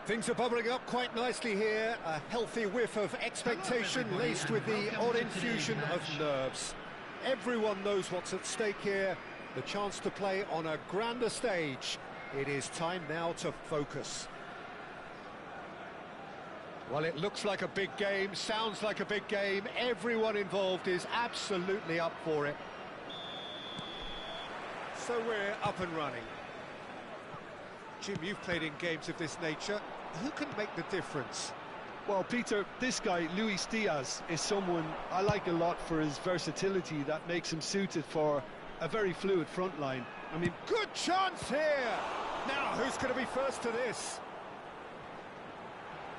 Things are bubbling up quite nicely here. A healthy whiff of expectation laced with the odd infusion of nerves. Everyone knows what's at stake here. The chance to play on a grander stage. It is time now to focus. Well, it looks like a big game, sounds like a big game. Everyone involved is absolutely up for it. So we're up and running. Jim, you've played in games of this nature. Who can make the difference? Well, Peter, this guy, Luis Diaz, is someone I like a lot for his versatility that makes him suited for a very fluid front line. I mean, good chance here! Now, who's going to be first to this?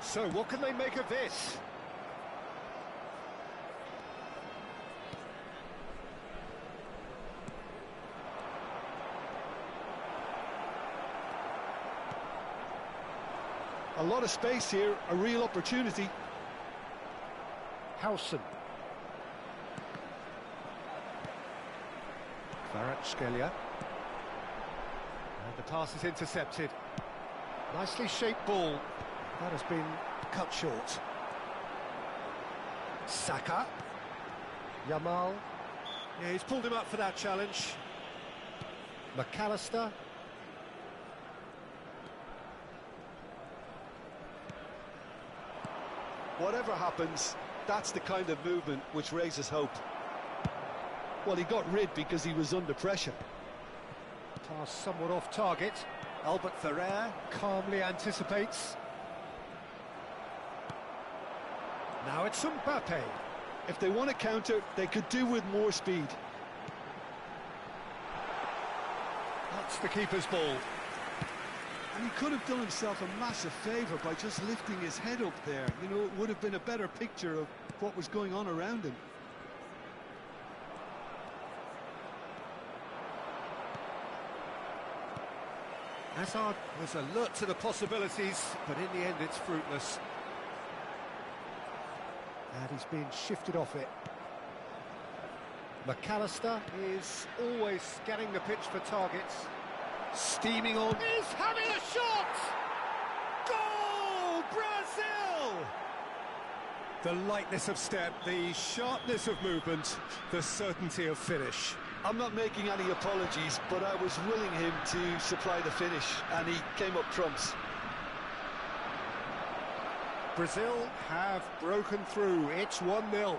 So, what can they make of this? a lot of space here, a real opportunity. Howson. Kvaratskhelia. And the pass is intercepted. Nicely shaped ball. That has been cut short. Saka. Yamal. Yeah, he's pulled him up for that challenge. McAllister. Whatever happens, that's the kind of movement which raises hope. Well, he got rid because he was under pressure. Pass somewhat off target. Albert Ferrer calmly anticipates. Now it's Mbappe. If they want to counter, they could do with more speed. That's the keeper's ball. And he could have done himself a massive favour by just lifting his head up there. You know, it would have been a better picture of what was going on around him. Hazard was alert to the possibilities, but in the end it's fruitless. And he's being shifted off it. McAllister is always scanning the pitch for targets. Steaming on. He's having a shot! Goal! Brazil! The lightness of step, the sharpness of movement, the certainty of finish. I'm not making any apologies, but I was willing him to supply the finish, and he came up trumps. Brazil have broken through. It's 1-0.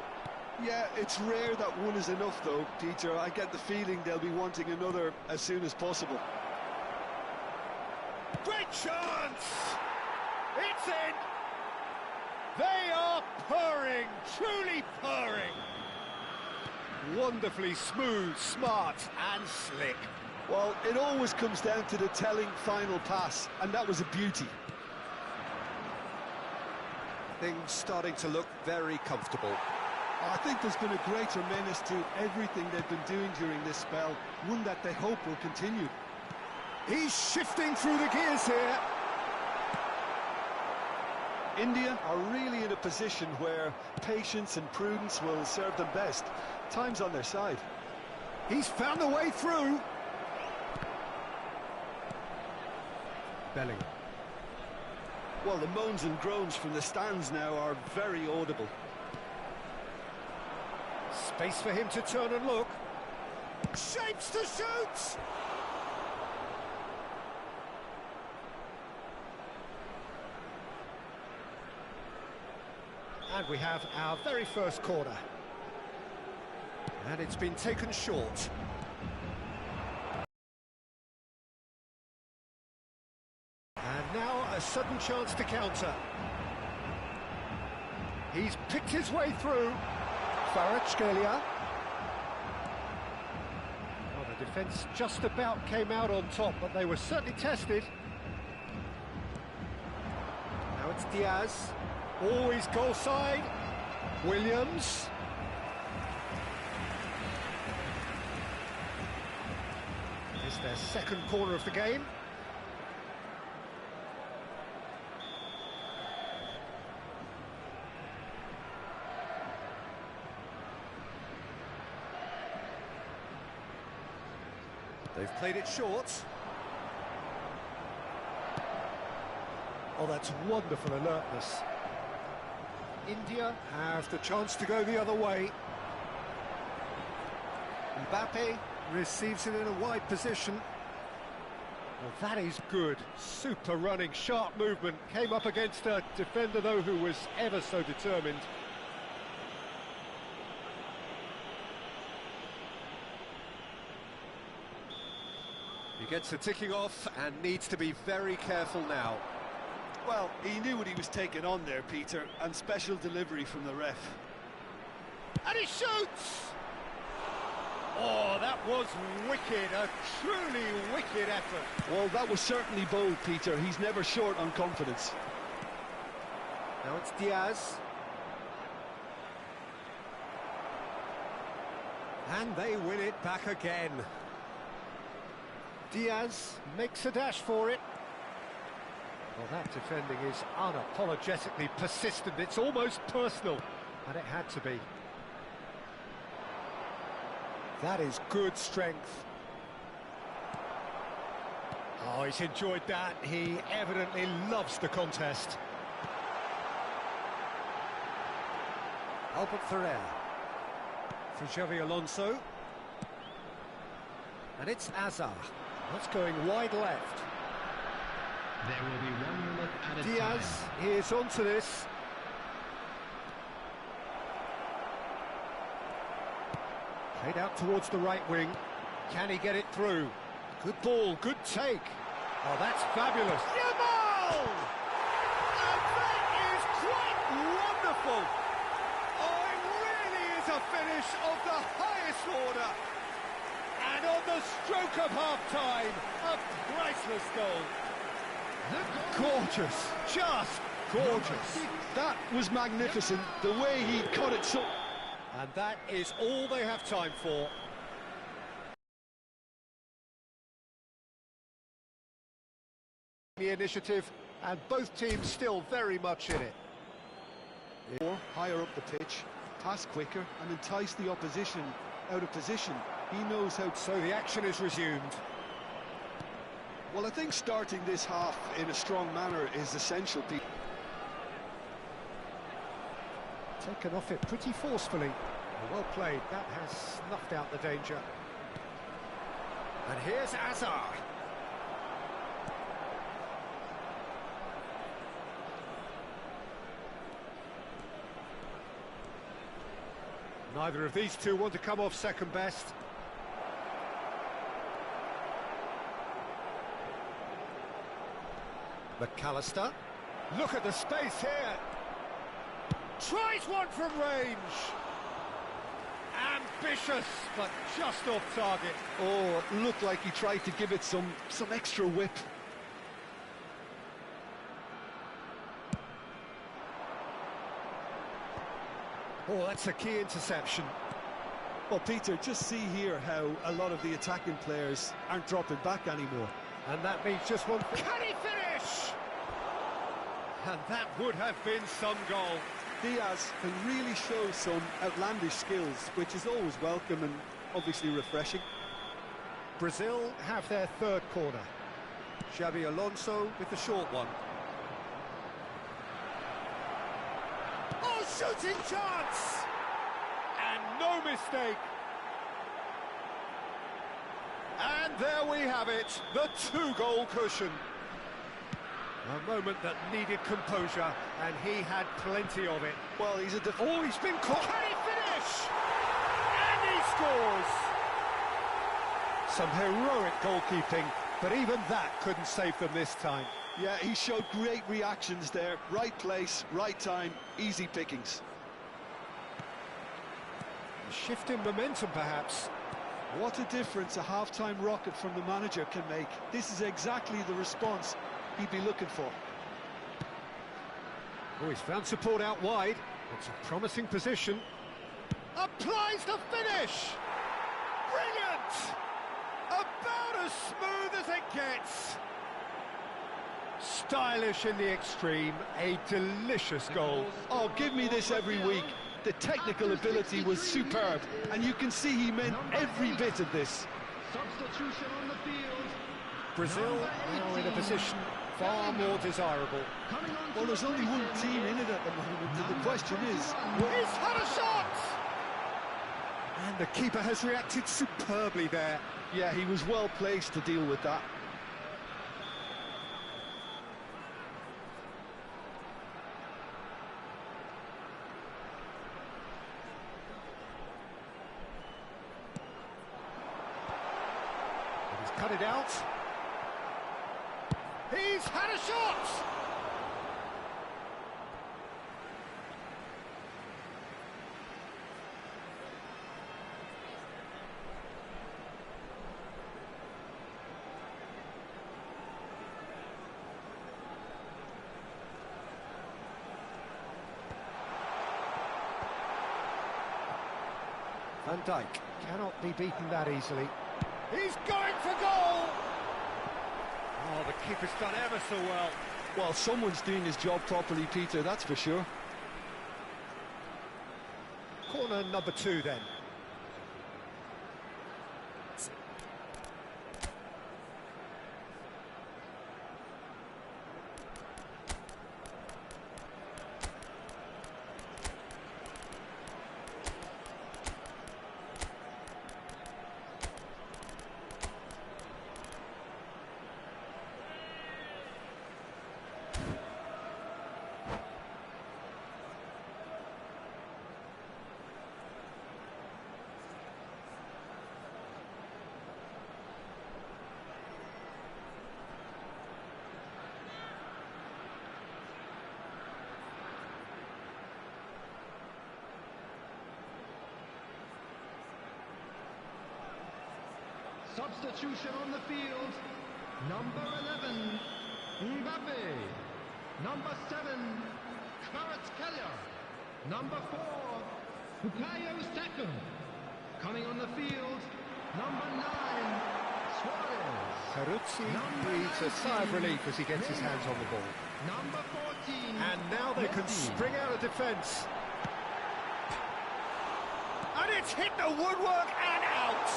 Yeah, it's rare that one is enough, though, Peter. I get the feeling they'll be wanting another as soon as possible. Great chance! It's in! They are purring, truly purring. Wonderfully smooth, smart and slick. Well, it always comes down to the telling final pass, and that was a beauty. Things starting to look very comfortable. I think there's been a greater menace to everything they've been doing during this spell, one that they hope will continue. He's shifting through the gears here. India are really in a position where patience and prudence will serve them best. Time's on their side. He's found a way through. Bellingham. Well, the moans and groans from the stands now are very audible. Space for him to turn and look. Shapes to shoot! And we have our very first corner. And it's been taken short. And now a sudden chance to counter. He's picked his way through. Kvaratskhelia. Well, the defence just about came out on top, but they were certainly tested. Now it's Diaz. Always goal side. Williams. It's their second corner of the game. They've played it short. Oh, that's wonderful alertness. India have the chance to go the other way. Mbappe receives it in a wide position. Well, that is good. Super running, sharp movement. Came up against a defender, though, who was ever so determined. He gets the ticking off and needs to be very careful now. Well, he knew what he was taking on there, Peter, and special delivery from the ref. And he shoots! Oh, that was wicked, a truly wicked effort. Well, that was certainly bold, Peter. He's never short on confidence. Now it's Diaz. And they win it back again. Diaz makes a dash for it. Well, that defending is unapologetically persistent. It's almost personal, and it had to be. That is good strength. Oh, he's enjoyed that. He evidently loves the contest. Albert Ferrer for Xavi Alonso. And it's Azar. That's going wide left. There will be 1 minute at a Diaz time. is onto this. Played out towards the right wing. Can he get it through? Good ball, good take. Oh, that's fabulous. Yamal! And that is quite wonderful. Oh, it really is a finish of the highest order. And on the stroke of half-time, a priceless goal. Gorgeous, just gorgeous. That was magnificent, the way he cut it so... And that is all they have time for. The initiative, and both teams still very much in it. Or higher up the pitch, pass quicker and entice the opposition out of position. He knows how... So the action is resumed. Well, I think starting this half in a strong manner is essential. Taken off it pretty forcefully. Well played, that has snuffed out the danger. And here's Azar. Neither of these two want to come off second best. McAllister. Look at the space here. Tries one from range. Ambitious, but just off target. Oh, looked like he tried to give it some extra whip. Oh, that's a key interception. Well, Peter, just see here how a lot of the attacking players aren't dropping back anymore. And that means just one... Can he finish? And that would have been some goal. Diaz can really show some outlandish skills, which is always welcome and obviously refreshing. Brazil have their third corner. Xabi Alonso with the short one. Oh, shooting chance! And no mistake. And there we have it, the two-goal cushion. A moment that needed composure, and he had plenty of it. Well, he's been caught. Can he finish? And he scores! Some heroic goalkeeping, but even that couldn't save them this time. Yeah, he showed great reactions there. Right place, right time, easy pickings. A shift in momentum, perhaps. What a difference a half-time rocket from the manager can make. This is exactly the response he'd be looking for. Oh, he's found support out wide. It's a promising position. Applies the finish! Brilliant! About as smooth as it gets. Stylish in the extreme, a delicious goal. Oh, give me this every week. The technical ability was superb, and you can see he meant every bit of this. Substitution on the field. Brazil now in a position far more desirable. Well, there's only one team in it at the moment, and the question is... He's had a shot! And the keeper has reacted superbly there. Yeah, he was well placed to deal with that. He's cut it out. He's had a shot! Van Dijk cannot be beaten that easily. He's going for goal! Oh, the keeper's done ever so well. Well, someone's doing his job properly, Peter, that's for sure. Corner number 2 then. substitution on the field. Number 11, Mbappe. Number 7, Kvaratskhelia. Number 4, Bukayo Saka. Coming on the field, number 9, Suarez. Peruzzi breathes a sigh of relief as he gets his hands on the ball. Number 14. And now they can spring out of defence. And it's hit the woodwork and out.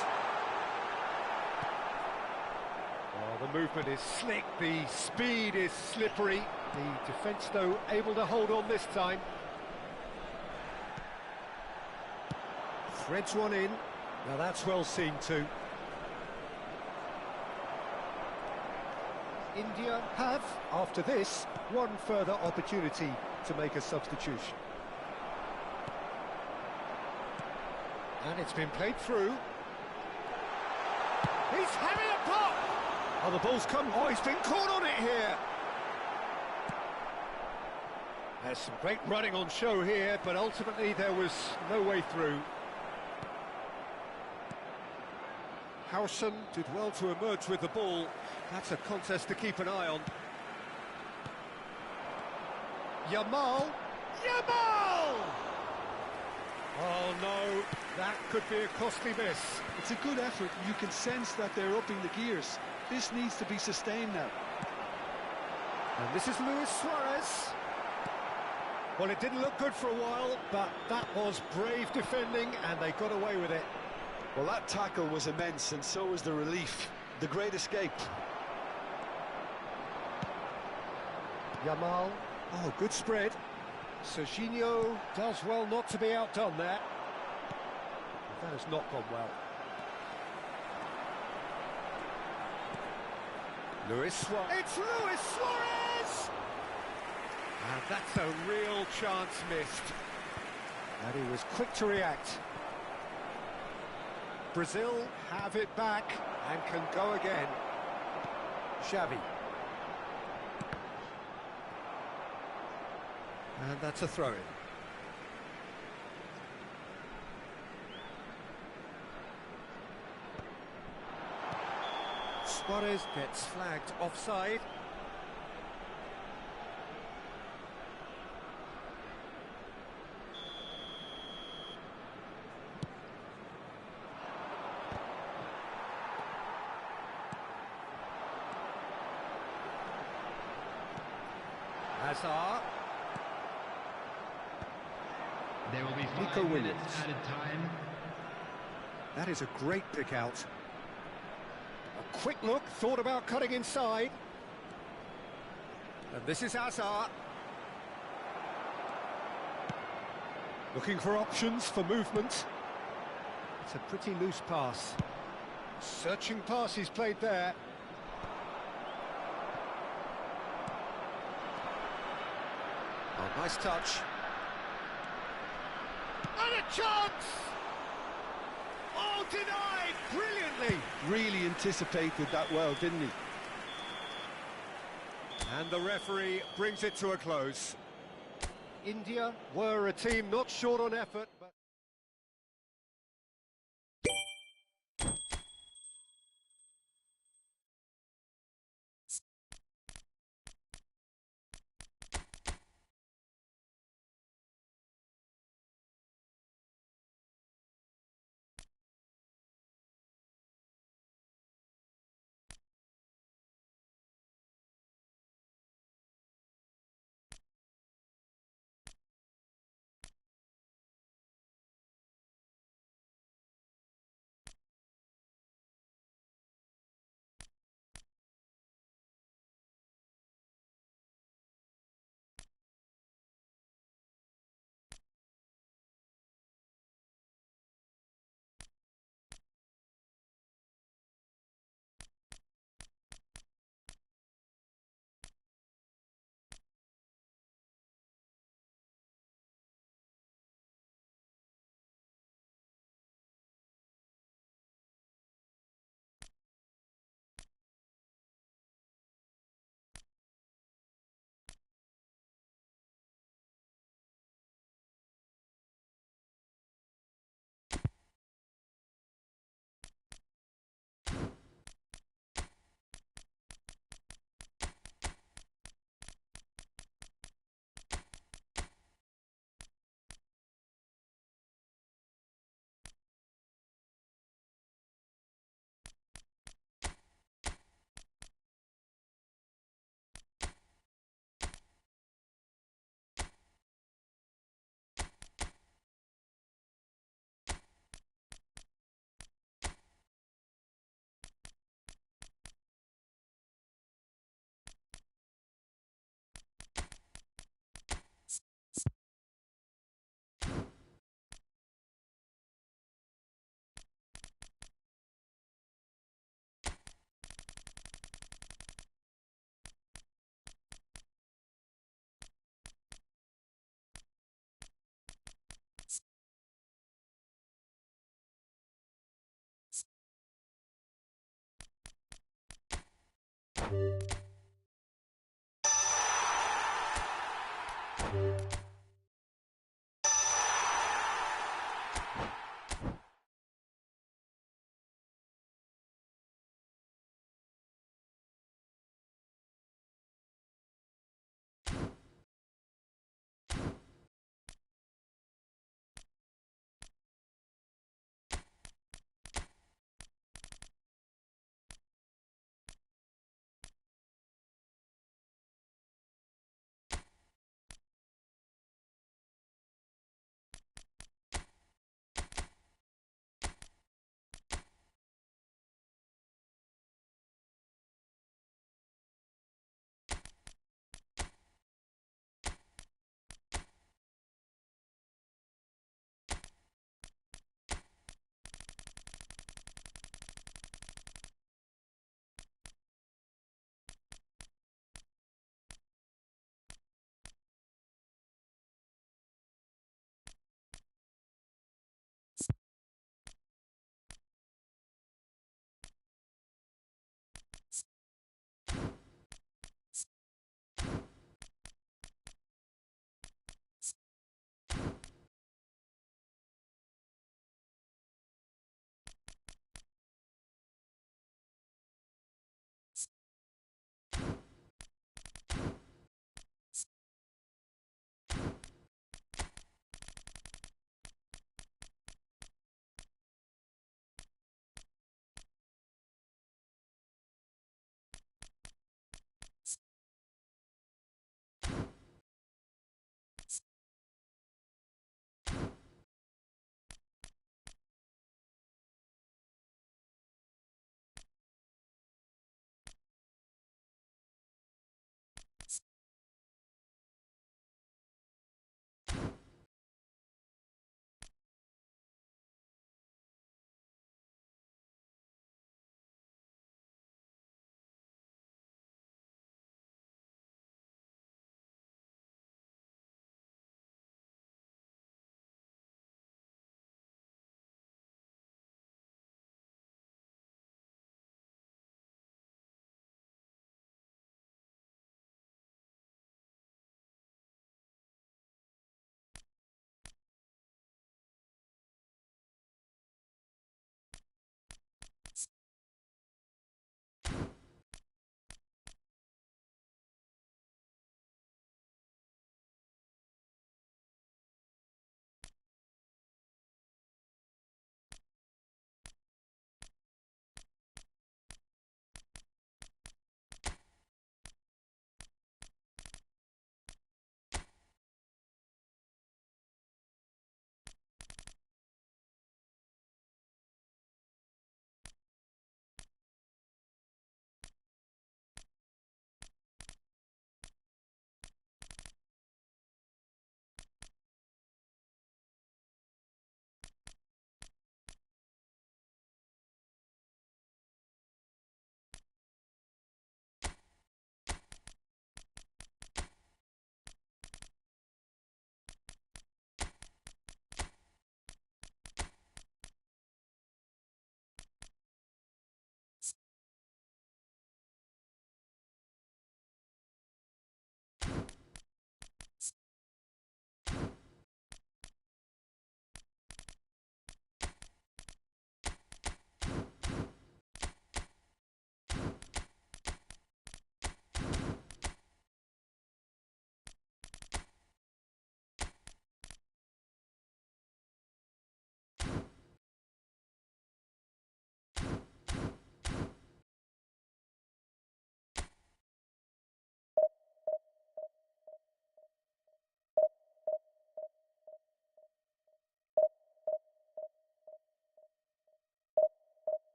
Oh, the movement is slick, the speed is slippery. The defence, though, able to hold on this time. Threads one in. Now that's well seen too. India have, after this, one further opportunity to make a substitution. And it's been played through. He's having a pop! Oh, the ball's come. Oh, he's been caught on it here. There's some great running on show here, but ultimately there was no way through. Howson did well to emerge with the ball. That's a contest to keep an eye on. Yamal! Yamal! Oh no, that could be a costly miss. It's a good effort. You can sense that they're upping the gears. This needs to be sustained now. And this is Luis Suarez. Well, it didn't look good for a while, but that was brave defending, and they got away with it. Well, that tackle was immense, and so was the relief. The great escape. Yamal. Oh, good spread. Serginho does well not to be outdone there. That has not gone well. Luis Suarez. It's Luis Suarez! And that's a real chance missed. And he was quick to react. Brazil have it back and can go again. Xavi. And that's a throw-in. Suarez gets flagged offside. Hazard. There will be 5 Nico minutes Williams. added time. That is a great pick out. A quick look, thought about cutting inside. And this is Hazard. Looking for options for movement. It's a pretty loose pass. Searching pass he's played there. Oh, nice touch. And a chance! Oh, denied brilliantly! Really anticipated that well, didn't he? And the referee brings it to a close. India were a team not short on effort, but...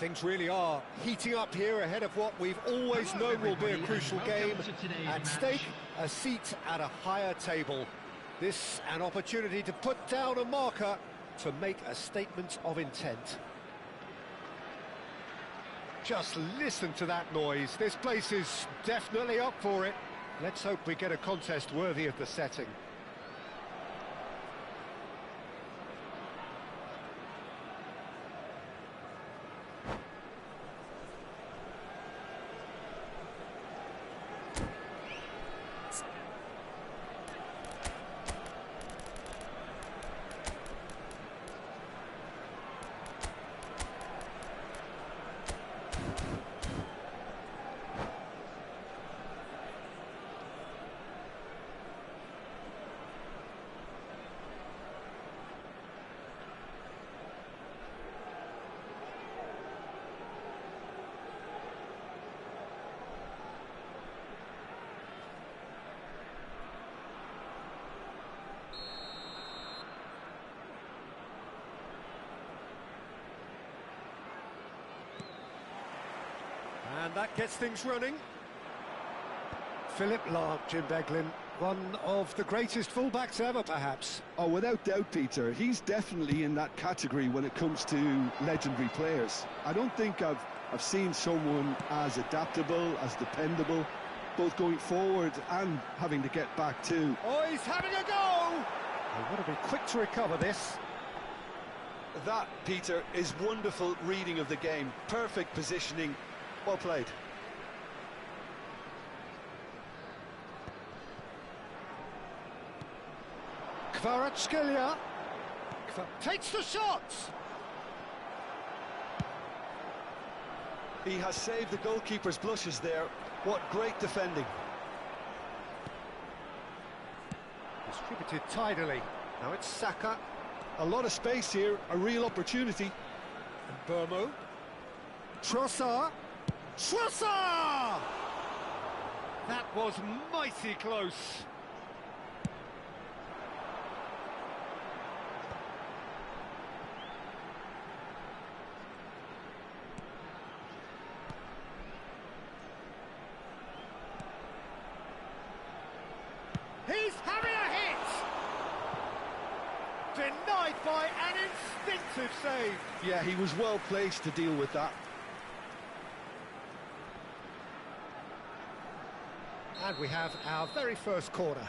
Things really are heating up here ahead of what we've always known will be a crucial game. At stake, a seat at a higher table. This an opportunity to put down a marker to make a statement of intent. Just listen to that noise. This place is definitely up for it. Let's hope we get a contest worthy of the setting. And that gets things running. Philip Lahm, Jim Beglin, one of the greatest fullbacks ever, perhaps. Oh, without doubt, Peter. He's definitely in that category when it comes to legendary players. I don't think I've seen someone as adaptable, as dependable, both going forward and having to get back too. Oh, he's having a go! They want to be quick to recover this. That, Peter, is wonderful reading of the game. Perfect positioning. Well played. Kvaratskhelia takes the shot. He has saved the goalkeeper's blushes there. What great defending. Distributed tidily. Now it's Saka. A lot of space here, a real opportunity. And Burmo. Trossard. Trossard! That was mighty close. He's having a hit! Denied by an instinctive save. Yeah, he was well placed to deal with that. And we have our very first corner.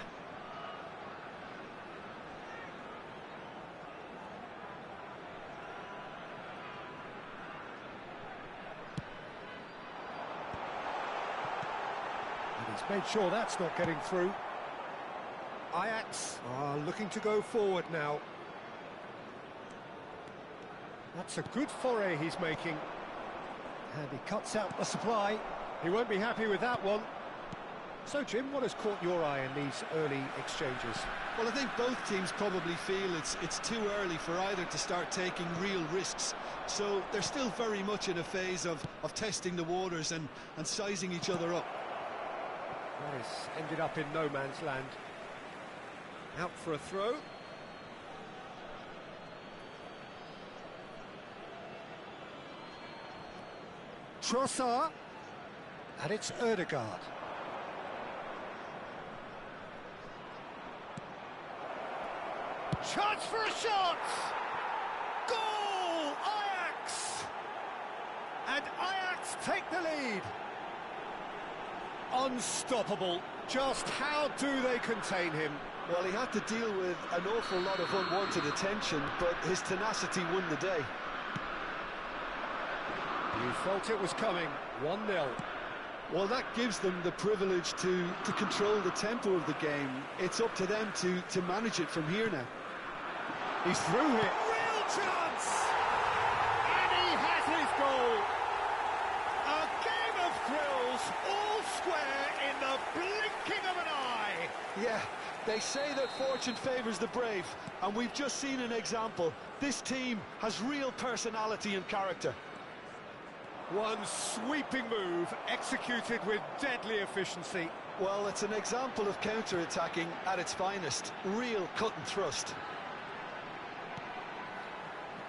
And he's made sure that's not getting through. Ajax are looking to go forward now. That's a good foray he's making. And he cuts out the supply. He won't be happy with that one. So, Jim, what has caught your eye in these early exchanges? Well, I think both teams probably feel it's too early for either to start taking real risks. So they're still very much in a phase of testing the waters and sizing each other up. Morris ended up in no man's land. Out for a throw. Trossard. And it's Ødegaard. Chance for a shot! Goal! Ajax! And Ajax take the lead. Unstoppable. Just how do they contain him? Well, he had to deal with an awful lot of unwanted attention, but his tenacity won the day. You felt it was coming. 1-0. Well, that gives them the privilege to control the tempo of the game. It's up to them to manage it from here now. He's through here. Real chance! And he has his goal. A game of thrills, all square in the blinking of an eye. Yeah, they say that fortune favours the brave, and we've just seen an example. This team has real personality and character. One sweeping move, executed with deadly efficiency. Well, it's an example of counter-attacking at its finest. Real cut and thrust.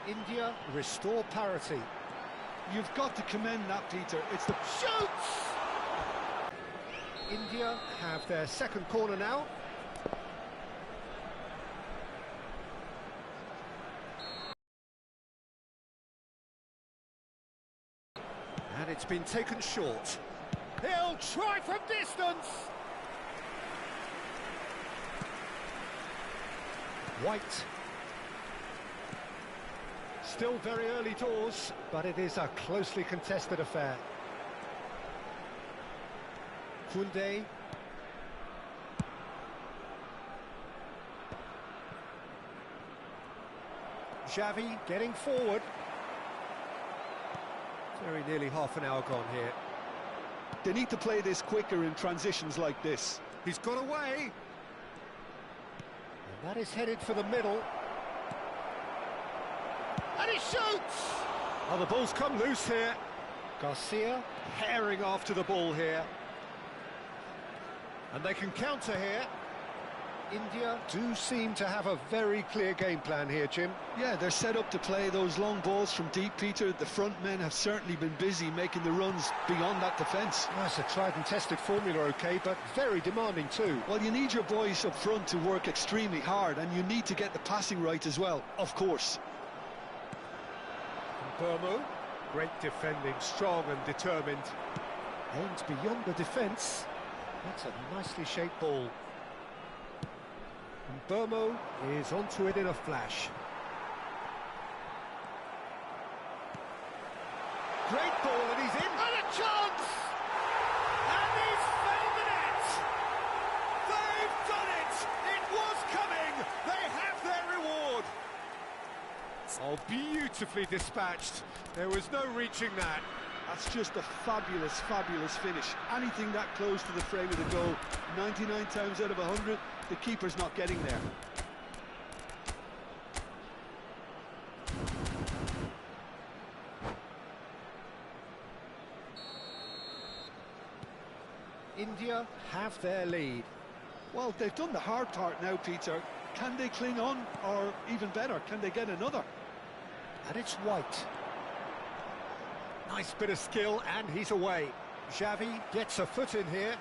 India restore parity. You've got to commend that, Peter. It's the... Shoots! India have their second corner now. And it's been taken short. He'll try from distance! White. Still very early doors, but it is a closely contested affair. Kunde. Xavi getting forward. Very nearly half an hour gone here. They need to play this quicker in transitions like this. He's got away. And that is headed for the middle. And he shoots! Oh, the ball's come loose here. Garcia herring after the ball here. And they can counter here. India do seem to have a very clear game plan here, Jim. Yeah, they're set up to play those long balls from deep, Peter. The front men have certainly been busy making the runs beyond that defence. That's a tried and tested formula, OK, but very demanding too. Well, you need your boys up front to work extremely hard, and you need to get the passing right as well, of course. Burmo, great defending, strong and determined. Aims beyond the defence. That's a nicely shaped ball. And Burmo is onto it in a flash. Great ball, and he's in. And a chance! And he's found the net! They've done it! It was coming! They have their reward! Oh, beautifully dispatched. There was no reaching that. That's just a fabulous, fabulous finish. Anything that close to the frame of the goal, 99 times out of 100, the keeper's not getting there. India have their lead. Well, they've done the hard part now, Peter. Can they cling on, or even better, can they get another? And it's White. Nice bit of skill, and he's away. Xavi gets a foot in here.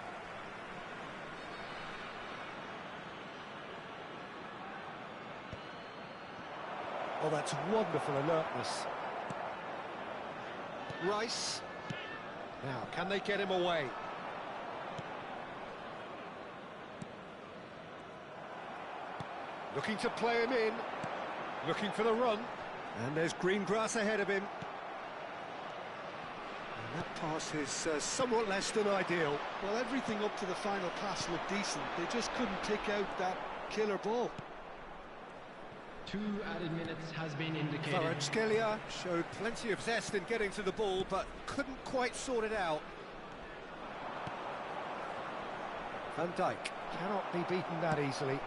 Oh, that's wonderful alertness. Rice. Now, can they get him away? Looking to play him in. Looking for the run. And there's green grass ahead of him. And that pass is somewhat less than ideal. Well, everything up to the final pass looked decent. They just couldn't pick out that killer ball. 2 added minutes has been indicated. Kvaratskhelia showed plenty of zest in getting to the ball, but couldn't quite sort it out. Van Dijk cannot be beaten that easily.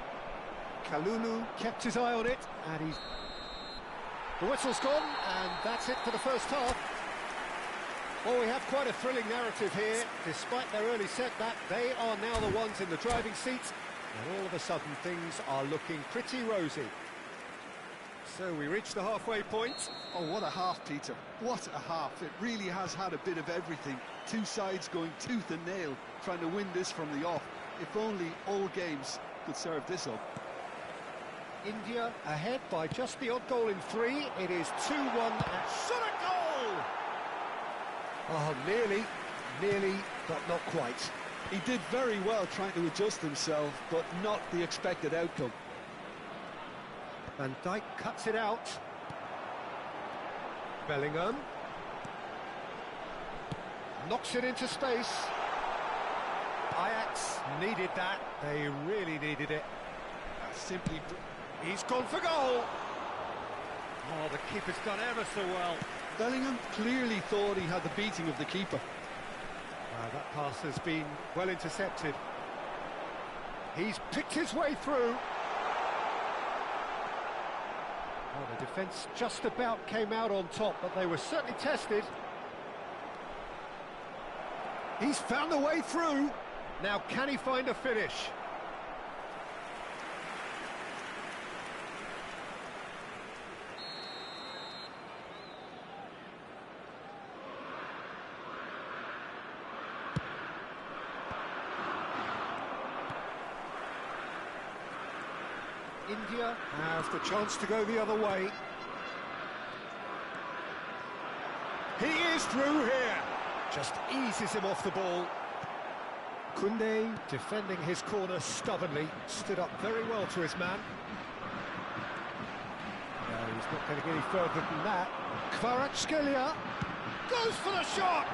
Kalulu kept his eye on it, and he's... The whistle's gone, and that's it for the first half. Well, we have quite a thrilling narrative here. Despite their early setback, they are now the ones in the driving seat, and all of a sudden things are looking pretty rosy. So we reach the halfway point. Oh, what a half, Peter. What a half. It really has had a bit of everything. Two sides going tooth and nail, trying to win this from the off. If only all games could serve this up. India ahead by just the odd goal in 3. It is 2-1 and shot a goal! Oh, nearly, but not quite. He did very well trying to adjust himself, but not the expected outcome. Van Dijk cuts it out. Bellingham knocks it into space. Ajax needed that. They really needed it. Simply, he's gone for goal. Oh, the keeper's done ever so well. Bellingham clearly thought he had the beating of the keeper. That pass has been well intercepted. He's picked his way through. Oh, the defence just about came out on top, but they were certainly tested. He's found a way through. Now, can he find a finish? India have the chance to go the other way. He is through here. Just eases him off the ball. Kunde, defending his corner stubbornly, stood up very well to his man. No, he's not getting any further than that. Kvaratskhelia goes for the shot!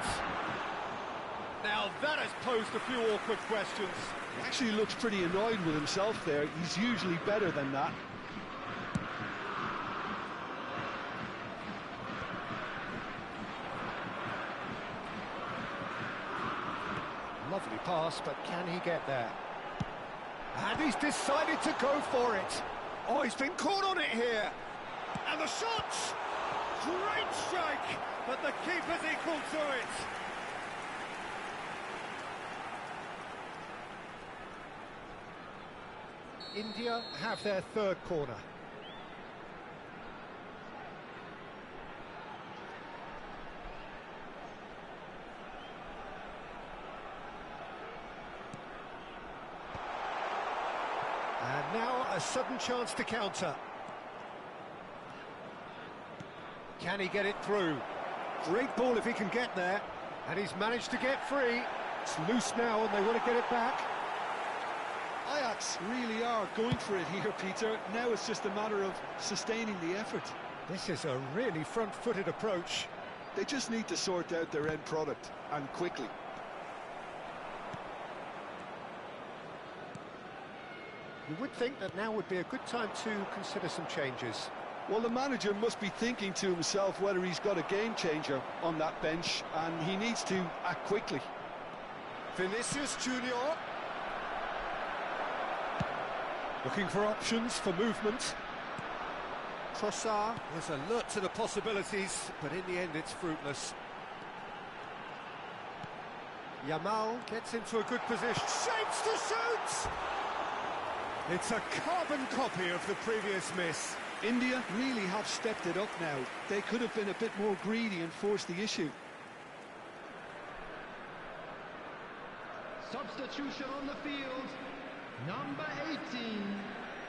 Now that has posed a few awkward questions. He actually looks pretty annoyed with himself there. He's usually better than that. Lovely pass, but can he get there? And he's decided to go for it. Oh, he's been caught on it here. And the shot! Great strike, but the keeper's equal to it. India have their third corner. And now a sudden chance to counter. Can he get it through? Great ball if he can get there. And he's managed to get free. It's loose now and they want to get it back. Ajax really are going for it here, Peter. Now it's just a matter of sustaining the effort. This is a really front-footed approach. They just need to sort out their end product, and quickly. You would think that now would be a good time to consider some changes. Well, the manager must be thinking to himself whether he's got a game changer on that bench, and he needs to act quickly. Vinicius Junior. Looking for options for movement. Trossard was alert to the possibilities, but in the end it's fruitless. Yamal gets into a good position, shapes to shoot! It's a carbon copy of the previous miss. India really have stepped it up now. They could have been a bit more greedy and forced the issue. Substitution on the field. Number 18,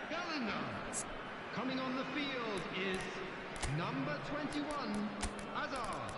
Bellingham. Coming on the field is number 21, Hazard.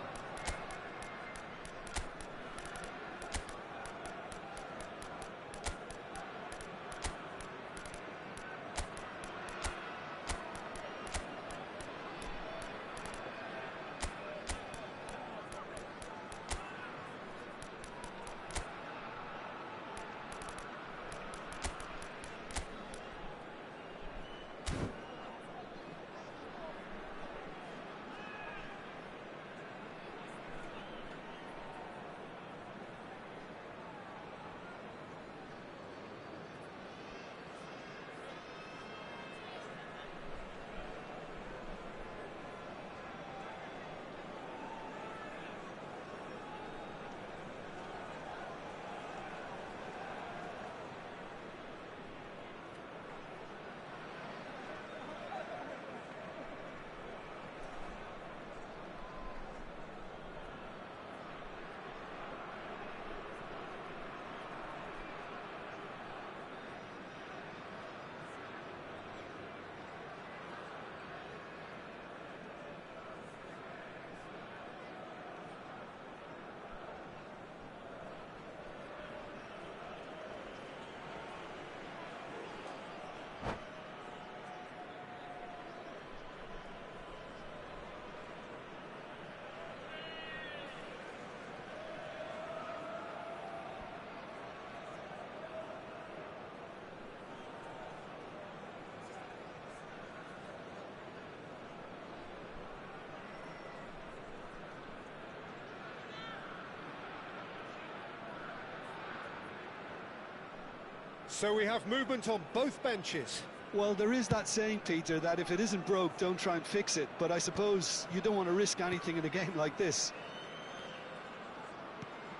So we have movement on both benches. Well, there is that saying, Peter, that if it isn't broke, don't try and fix it. But I suppose you don't want to risk anything in a game like this.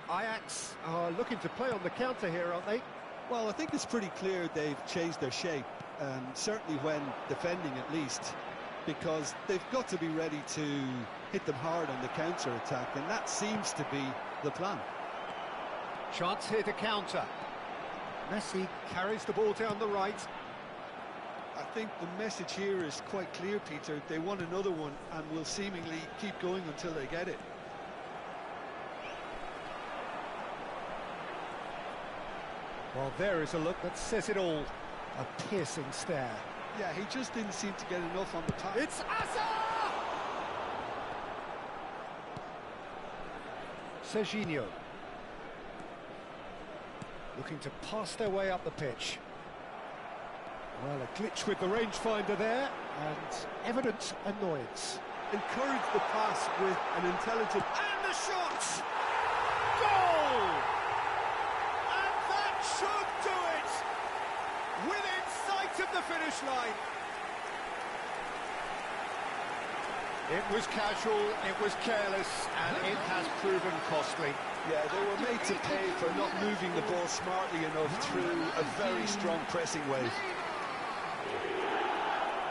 Ajax are looking to play on the counter here, aren't they? Well, I think it's pretty clear they've changed their shape, certainly when defending at least, because they've got to be ready to hit them hard on the counter-attack, and that seems to be the plan. Chance here to counter. Messi carries the ball down the right. I think the message here is quite clear, Peter. They want another one and will seemingly keep going until they get it. Well, there is a look that says it all. A piercing stare. Yeah, he just didn't seem to get enough on the pass. It's Asa! Serginho. Looking to pass their way up the pitch. Well, a glitch with the rangefinder there, and evident annoyance. Encourage the pass with an intelligent... And the shot! Goal! And that should do it! Within sight of the finish line. It was casual, it was careless, and it has proven costly. Yeah, they were made to pay for not moving the ball smartly enough through a very strong pressing wave.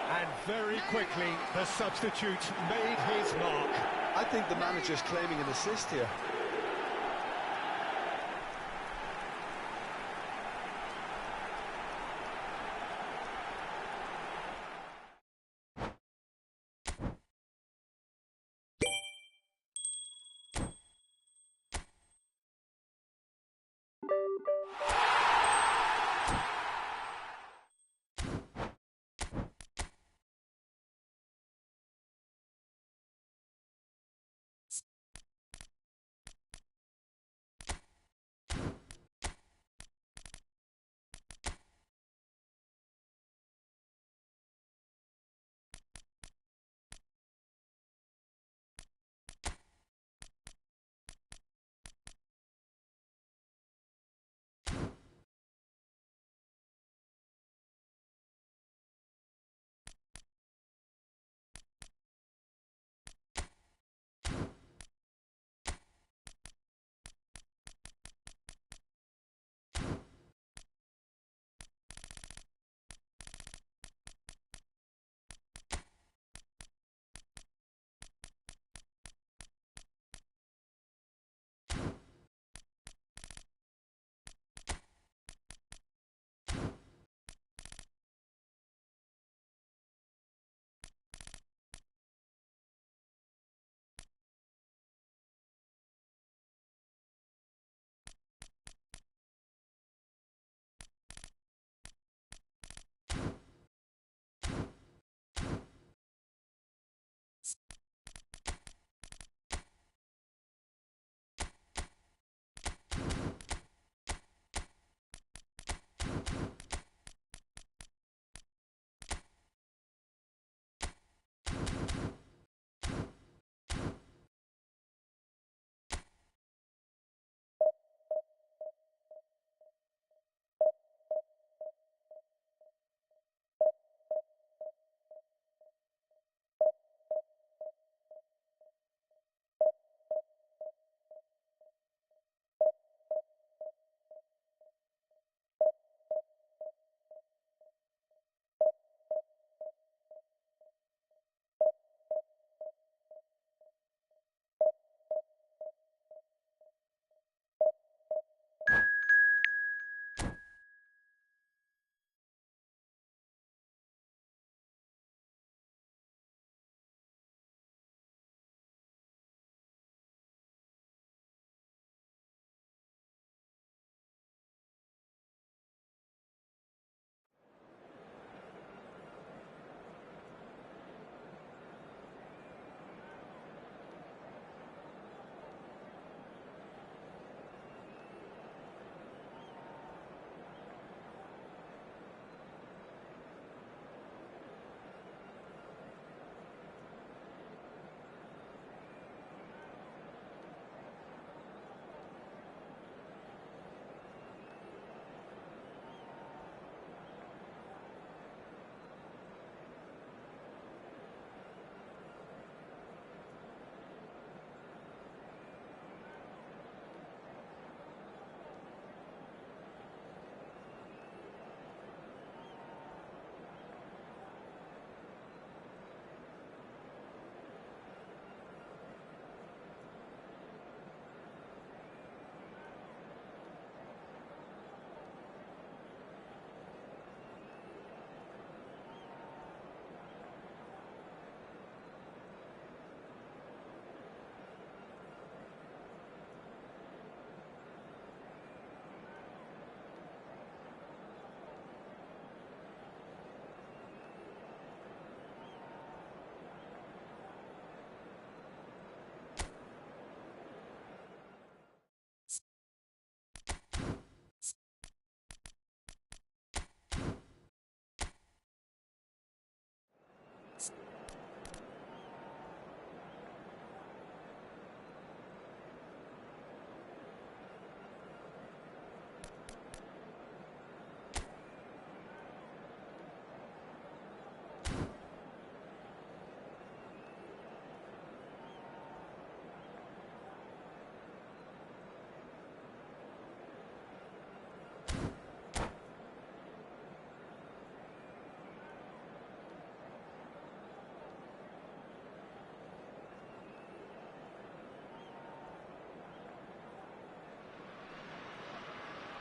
And very quickly, the substitute made his mark. I think the manager's claiming an assist here.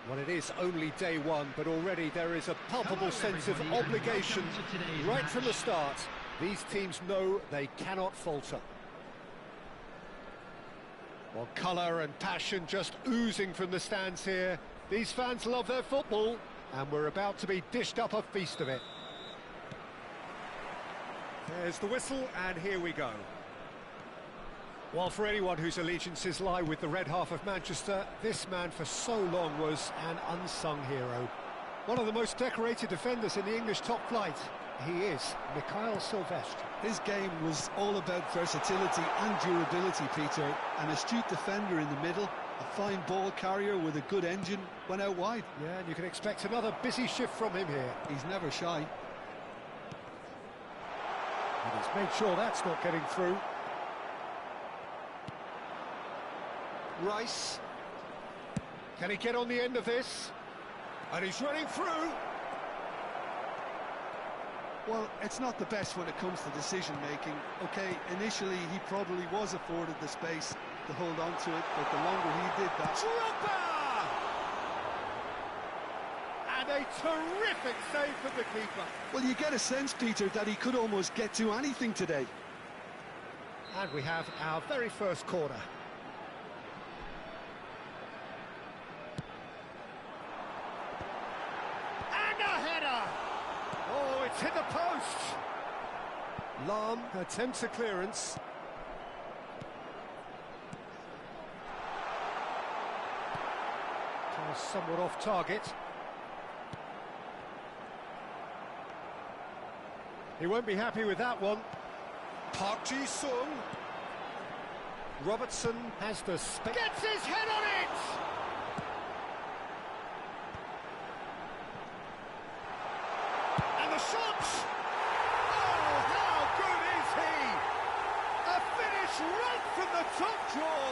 Well, it is only day one, but already there is a palpable sense of obligation right from the start. These teams know they cannot falter. Well, colour and passion just oozing from the stands here. These fans love their football, and we're about to be dished up a feast of it. There's the whistle, and here we go. Well, for anyone whose allegiances lie with the red half of Manchester, this man for so long was an unsung hero. One of the most decorated defenders in the English top flight. He is Mikhail Silvestre. His game was all about versatility and durability, Peter. An astute defender in the middle, a fine ball carrier with a good engine, went out wide. Yeah, and you can expect another busy shift from him here. He's never shy. And he's made sure that's not getting through. Rice. Can he get on the end of this? And he's running through. Well, it's not the best when it comes to decision-making. OK, initially he probably was afforded the space to hold on to it, but the longer he did that... Drogba! And a terrific save from the keeper. Well, you get a sense, Peter, that he could almost get to anything today. And we have our very first corner. It's hit the post. Lahm attempts a clearance. Somewhat off target. He won't be happy with that one. Park Ji-sung. Robertson has the space. Gets his head on it! Shot! Oh, how good is he? A finish right from the top draw.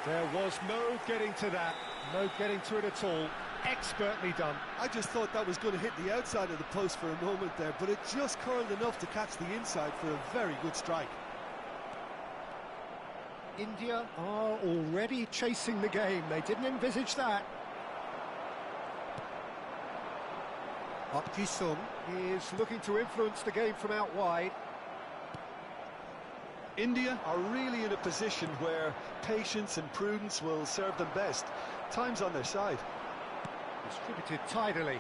There was no getting to that, no getting to it at all. Expertly done. I just thought that was going to hit the outside of the post for a moment there, but it just curled enough to catch the inside for a very good strike. India are already chasing the game. They didn't envisage that. Park Ji-sung is looking to influence the game from out wide. India are really in a position where patience and prudence will serve them best. Time's on their side. Distributed tidily.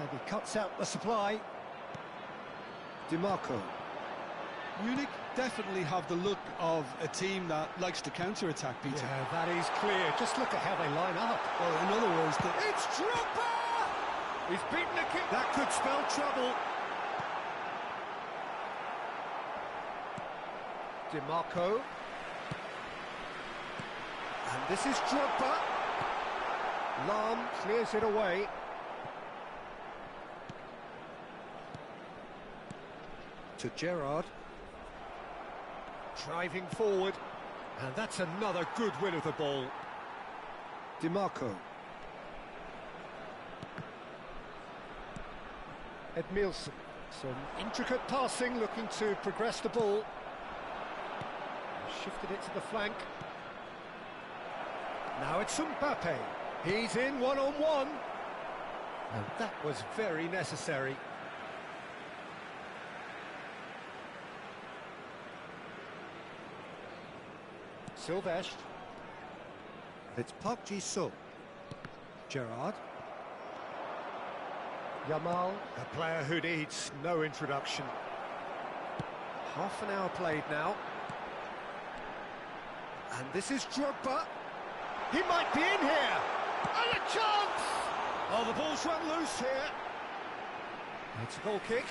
And he cuts out the supply. DiMarco. Munich definitely have the look of a team that likes to counter-attack, Peter. Yeah, that is clear. Just look at how they line up. Well, in other words... It's Drogba! He's beaten the kick. That could spell trouble. DiMarco. And this is Drogba. Lahm clears it away. To Gerrard. Driving forward, and that's another good win of the ball. DiMarco. Edmilson. Some intricate passing, looking to progress the ball. Shifted it to the flank. Now it's Mbappe. He's in one-on-one. And that was very necessary. Silvestre. It's Park Ji-sung. Gerrard. Yamal, a player who needs no introduction. Half an hour played now. And this is Drogba. He might be in here. And a chance! Oh, the ball's run loose here. It's a goal kick.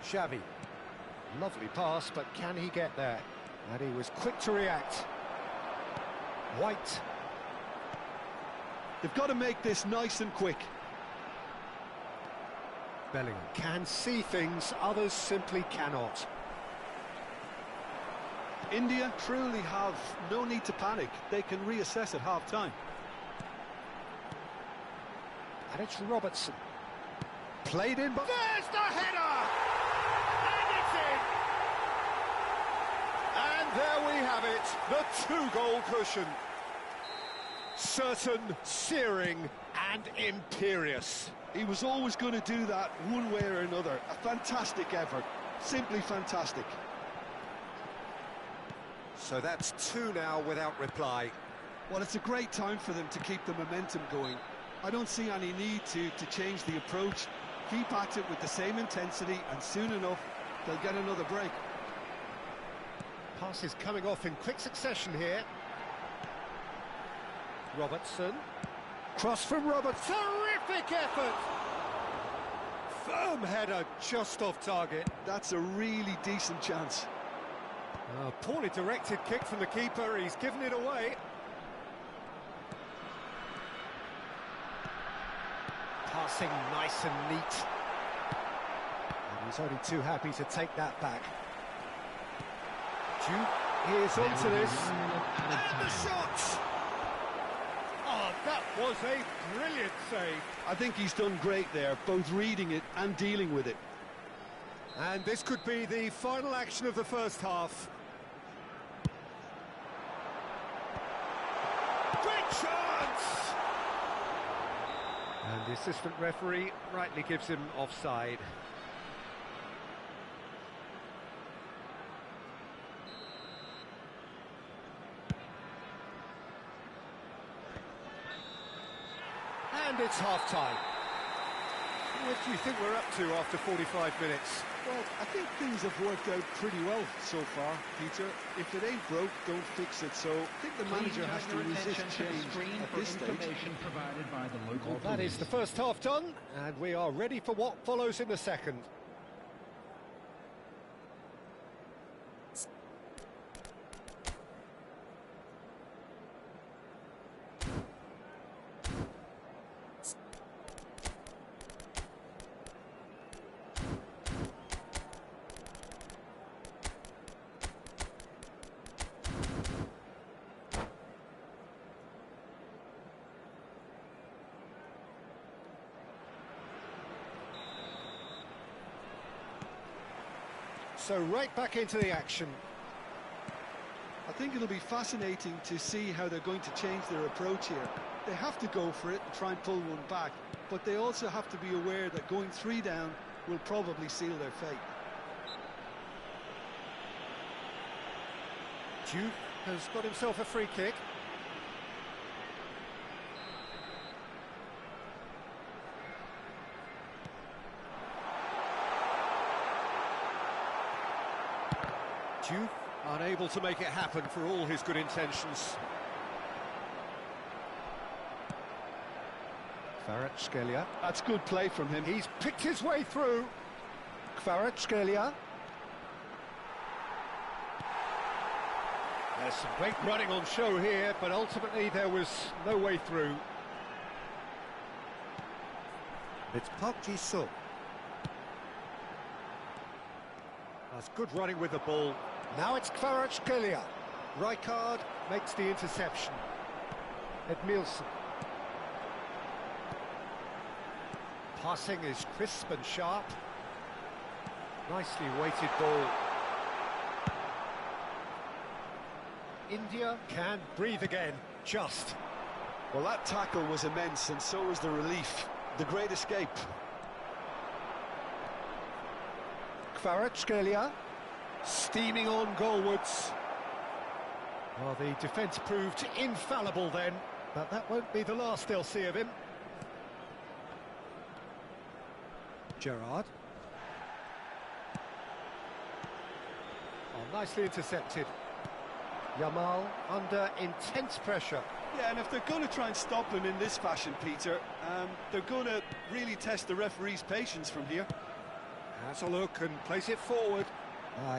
Xavi. Lovely pass, but can he get there? And he was quick to react. White. They've got to make this nice and quick. Bellingham can see things others simply cannot. India truly have no need to panic. They can reassess at half-time. And it's Robertson. Played in, but there's the header! And it's in! And there we have it, the two-goal cushion. Certain, searing, and imperious. He was always going to do that one way or another. A fantastic effort, simply fantastic. So that's two now without reply. Well, it's a great time for them to keep the momentum going. I don't see any need to change the approach. Keep at it with the same intensity, and soon enough, they'll get another break. Passes coming off in quick succession here. Robertson. Cross from Robertson. Terrific effort! Firm header just off target. That's a really decent chance. Poorly directed kick from the keeper. He's given it away. Passing nice and neat. And he's only too happy to take that back. Duke is onto this. And the shot! Oh, that was a brilliant save. I think he's done great there, both reading it and dealing with it. And this could be the final action of the first half. Great chance! And the assistant referee rightly gives him offside. And it's half-time. What do you think we're up to after 45 minutes? Well, I think things have worked out pretty well so far, Peter. If it ain't broke, don't fix it. So I think the manager has to resist change at this stage. Provided by the local Well, that is the first half done, and we are ready for what follows in the second. So right back into the action. I think it'll be fascinating to see how they're going to change their approach here. They have to go for it and try and pull one back, but they also have to be aware that going 3 down will probably seal their fate. Duke has got himself a free kick. Duke unable to make it happen for all his good intentions. Kvaratskhelia. That's good play from him. He's picked his way through. Kvaratskhelia. There's some great running on show here, but ultimately there was no way through. It's Park Ji-sung. That's good running with the ball. Now it's Kvaratskhelia. Rijkaard makes the interception. Edmilson. Passing is crisp and sharp. Nicely weighted ball. India can breathe again, just. Well, that tackle was immense, and so was the relief. The great escape. Kvaratskhelia steaming on goalwards. Well, the defence proved infallible then, but that won't be the last they'll see of him. Gerrard. Oh, nicely intercepted. Yamal under intense pressure. Yeah, and if they're going to try and stop him in this fashion, Peter, they're going to really test the referee's patience from here. Has a look and plays it forward.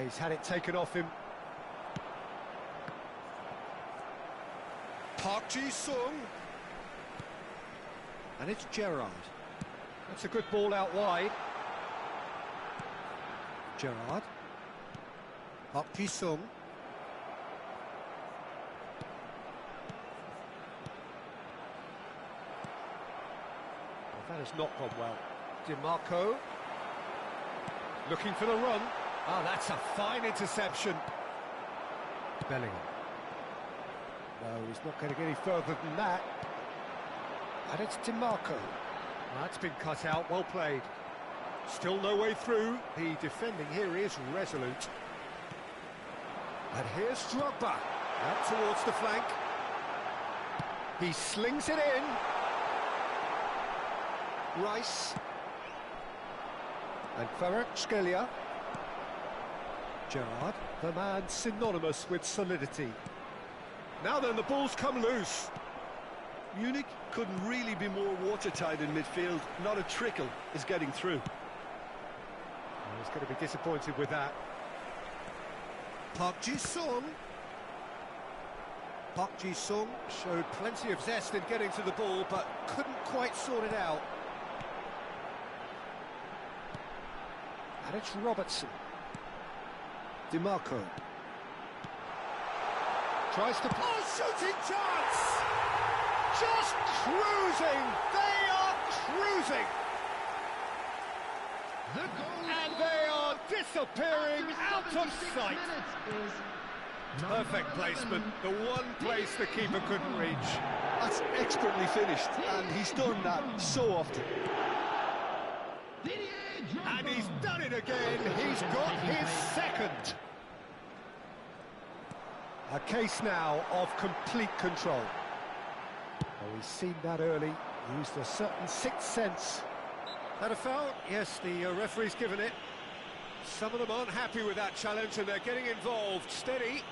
He's had it taken off him. Park Ji-sung. And it's Gerrard. That's a good ball out wide. Gerrard. Park Ji-sung. That has not gone well. DiMarco looking for the run. Oh, that's a fine interception. Bellingham. No, he's not going to get any further than that. And it's DiMarco. That's been cut out, well played. Still no way through. The defending here is resolute. And here's Drogba. Out towards the flank. He slings it in. Rice. And Kvaratskhelia. Gerrard, the man synonymous with solidity. Now then, the ball's come loose. Munich couldn't really be more watertight in midfield. Not a trickle is getting through. He's going to be disappointed with that. Park Ji-sung. Park Ji-sung showed plenty of zest in getting to the ball, but couldn't quite sort it out. And it's Robertson. DiMarco. Tries to... Oh, shooting chance! Just cruising! They are cruising! And they are disappearing out of sight. Perfect placement, the one place the keeper couldn't reach. That's expertly finished, and he's done that so often. And he's done it again, he's got his second. A case now of complete control. Oh, he's seen that early, used a certain sixth sense. That a foul? Yes, the referee's given it. Some of them aren't happy with that challenge and they're getting involved. Steady.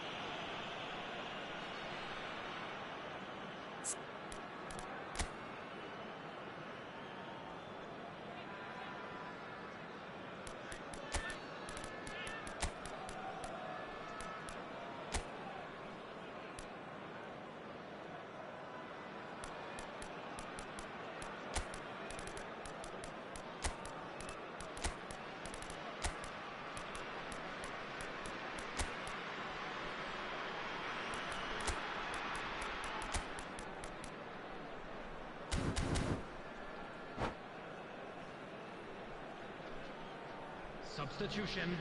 Substitution.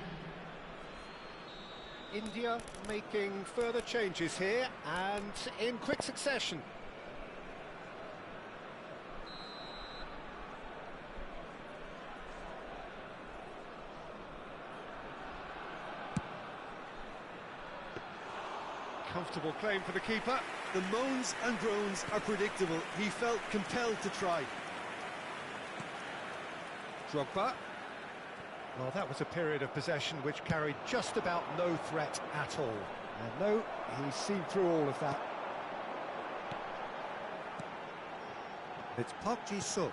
India making further changes here and in quick succession. Comfortable claim for the keeper. The moans and groans are predictable. He felt compelled to try. Drogba. Well, that was a period of possession which carried just about no threat at all. And no, he's seen through all of that. It's Park Ji-sung.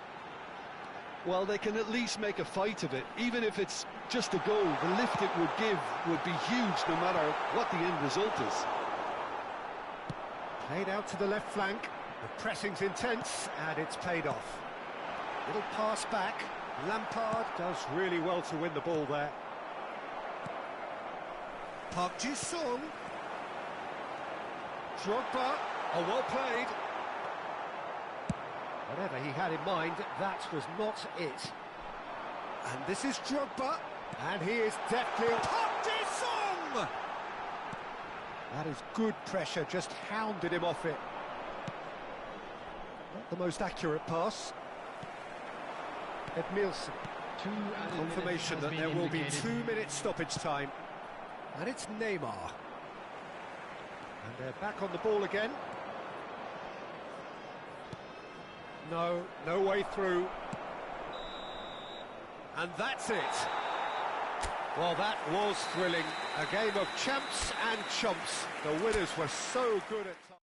Well, they can at least make a fight of it. Even if it's just a goal, the lift it would give would be huge no matter what the end result is. Played out to the left flank. The pressing's intense, and it's paid off. Little pass back. Lampard does really well to win the ball there. Park Ji-sung. Drogba. Oh, well played. Whatever he had in mind, that was not it. And this is Drogba. And he is deftly... Park Ji-sung! That is good pressure, just hounded him off it. Not the most accurate pass. Edmilson. Confirmation that there will be 2 minutes stoppage time. And it's Neymar. And they're back on the ball again. No way through. And that's it. Well, that was thrilling. A game of champs and chumps. The winners were so good at times.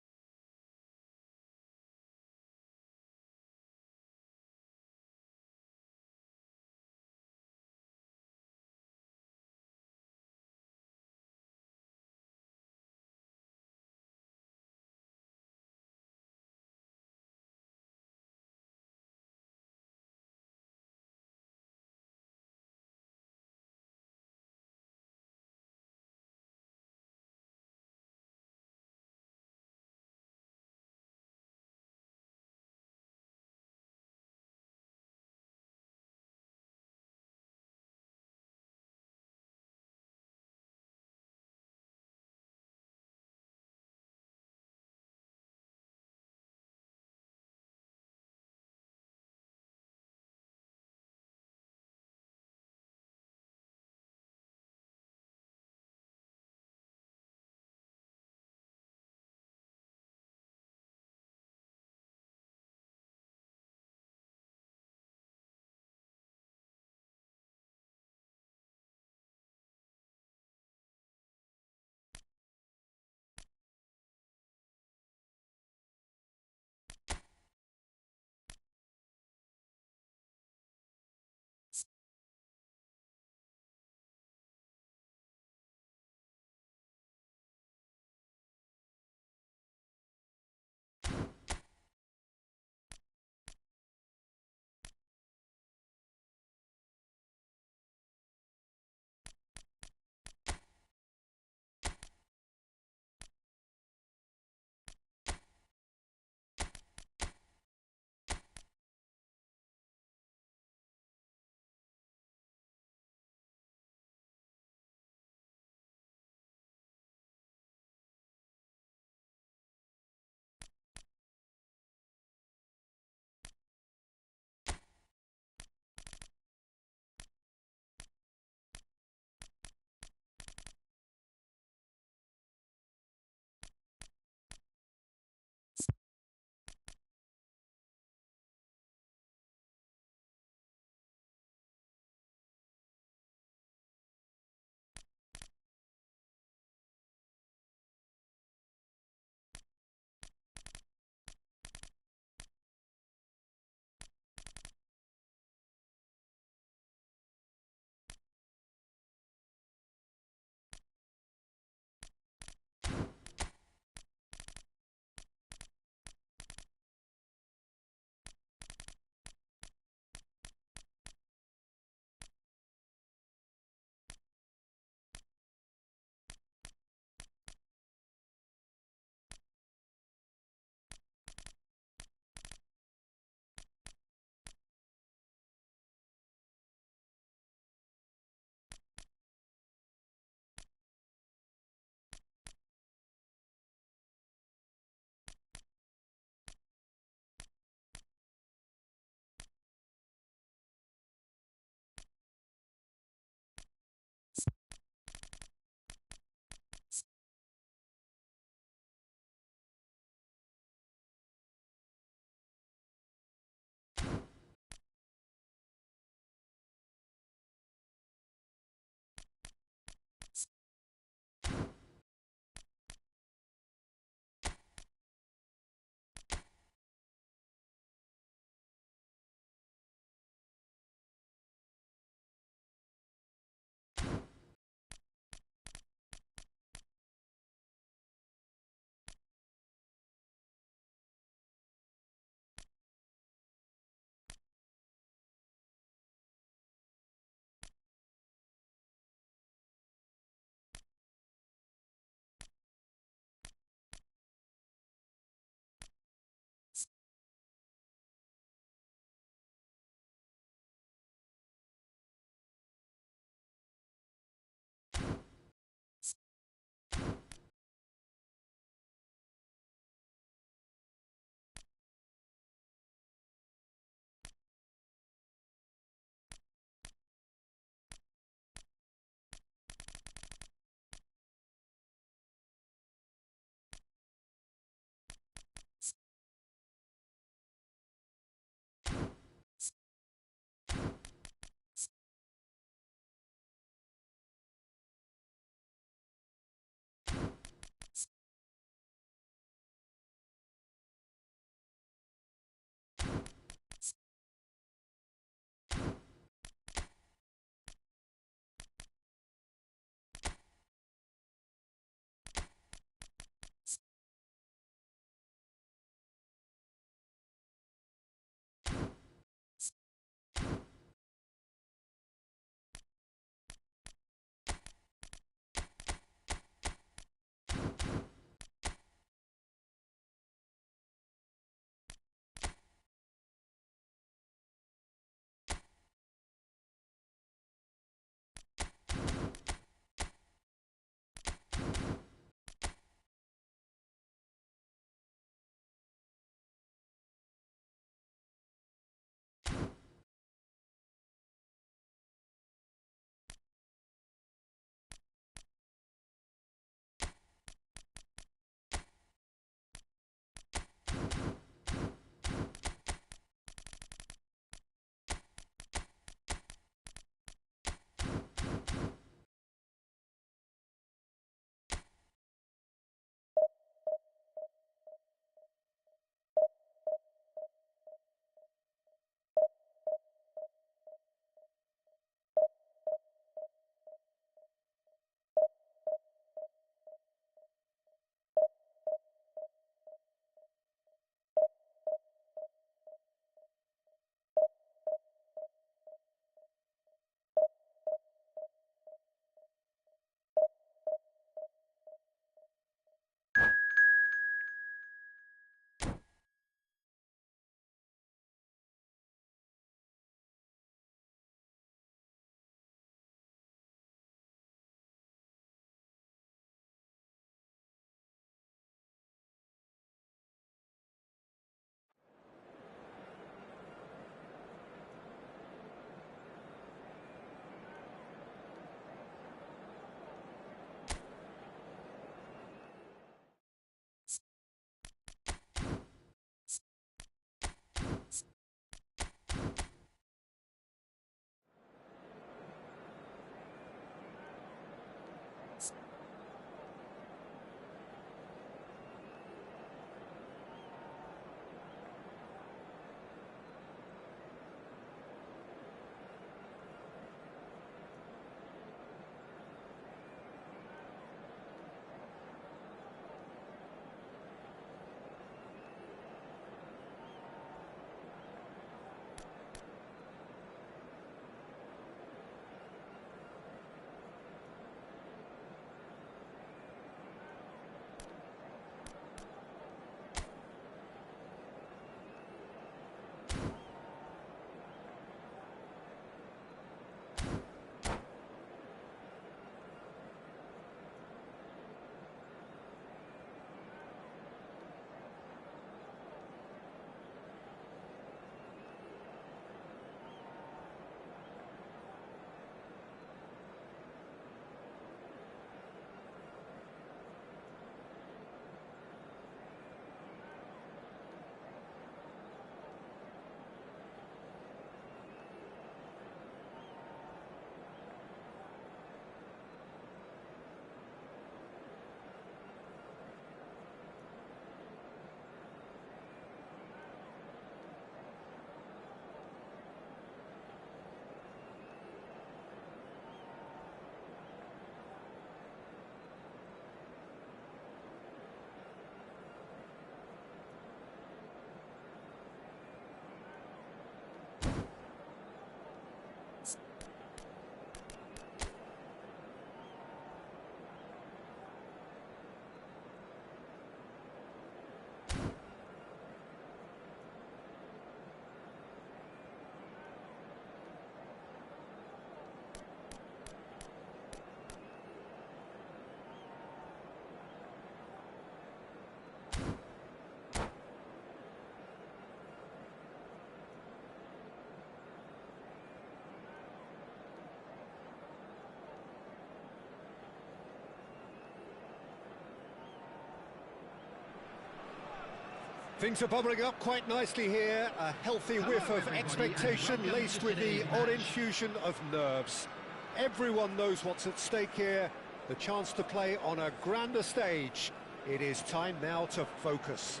Things are bubbling up quite nicely here. A healthy whiff of expectation laced with the odd infusion of nerves. Everyone knows what's at stake here. The chance to play on a grander stage. It is time now to focus.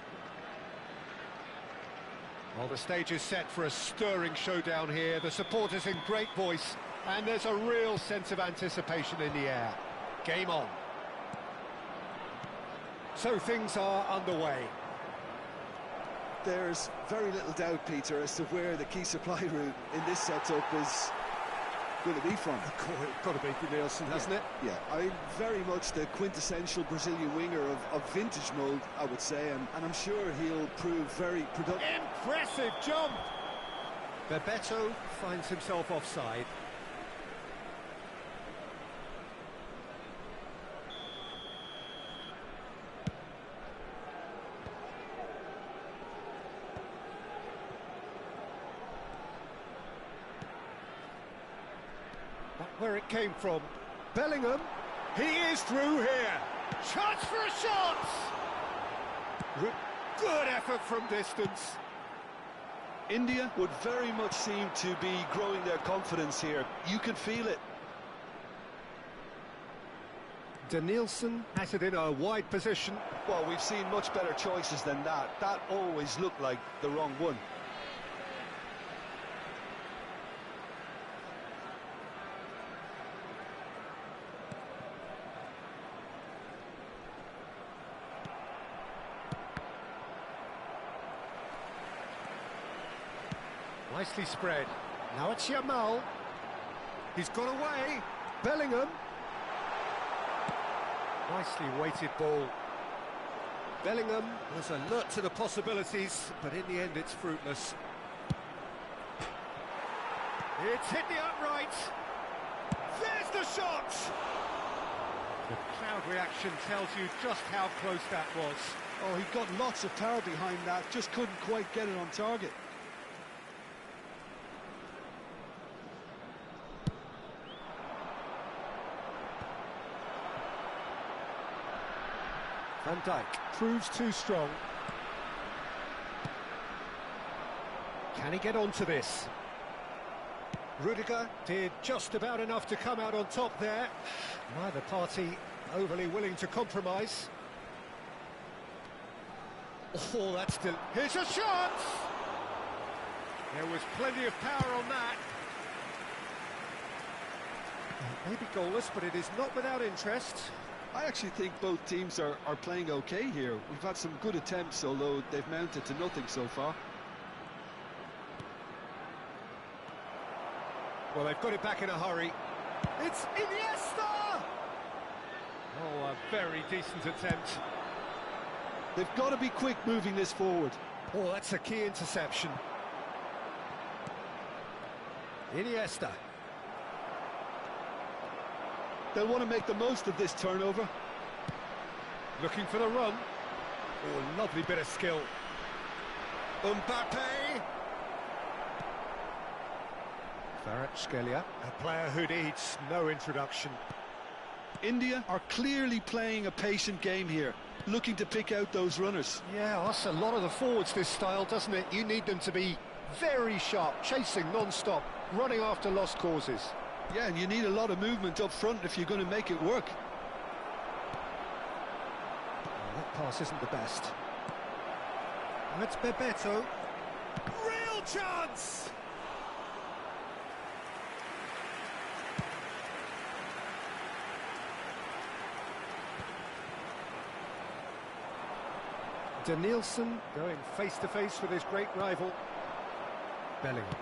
Well, the stage is set for a stirring showdown here. The supporters in great voice, and there's a real sense of anticipation in the air. Game on. So things are underway. There's very little doubt, Peter, as to where the key supply route in this setup is going to be from. Of course, it's got to be Nielsen, hasn't it? Yeah, I'm very much the quintessential Brazilian winger of vintage mould, I would say, and I'm sure he'll prove very productive. Impressive jump! Bebeto finds himself offside. Where it came from. Bellingham, he is through here. Chance for a shot! Good effort from distance. India would very much seem to be growing their confidence here. You can feel it. Nielsen has it in a wide position. Well, we've seen much better choices than that. That always looked like the wrong one. Nicely spread. Now it's Yamal. He's got away. Bellingham. Nicely weighted ball. Bellingham was alert to the possibilities, but in the end it's fruitless. It's hit the upright. There's the shot! The crowd reaction tells you just how close that was. Oh, he got lots of power behind that, just couldn't quite get it on target. Van Dijk proves too strong. Can he get onto this? Rudiger did just about enough to come out on top there. Neither party overly willing to compromise. Oh, that's still... Here's a shot! There was plenty of power on that. Maybe goalless, but it is not without interest. I actually think both teams are playing okay here. We've had some good attempts, although they've mounted to nothing so far. Well, they've got it back in a hurry. It's Iniesta! Oh, a very decent attempt. They've got to be quick moving this forward. Oh, that's a key interception. Iniesta. They'll want to make the most of this turnover. Looking for the run. Oh, lovely bit of skill. Mbappe. Kvaratskhelia, a player who needs no introduction. India are clearly playing a patient game here, looking to pick out those runners. Yeah, that's a lot of the forwards, this style, doesn't it? You need them to be very sharp, chasing non-stop, running after lost causes. Yeah, and you need a lot of movement up front if you're going to make it work. Well, that pass isn't the best. That's Bebeto. Real chance! Nielsen going face-to-face with his great rival. Bellingham.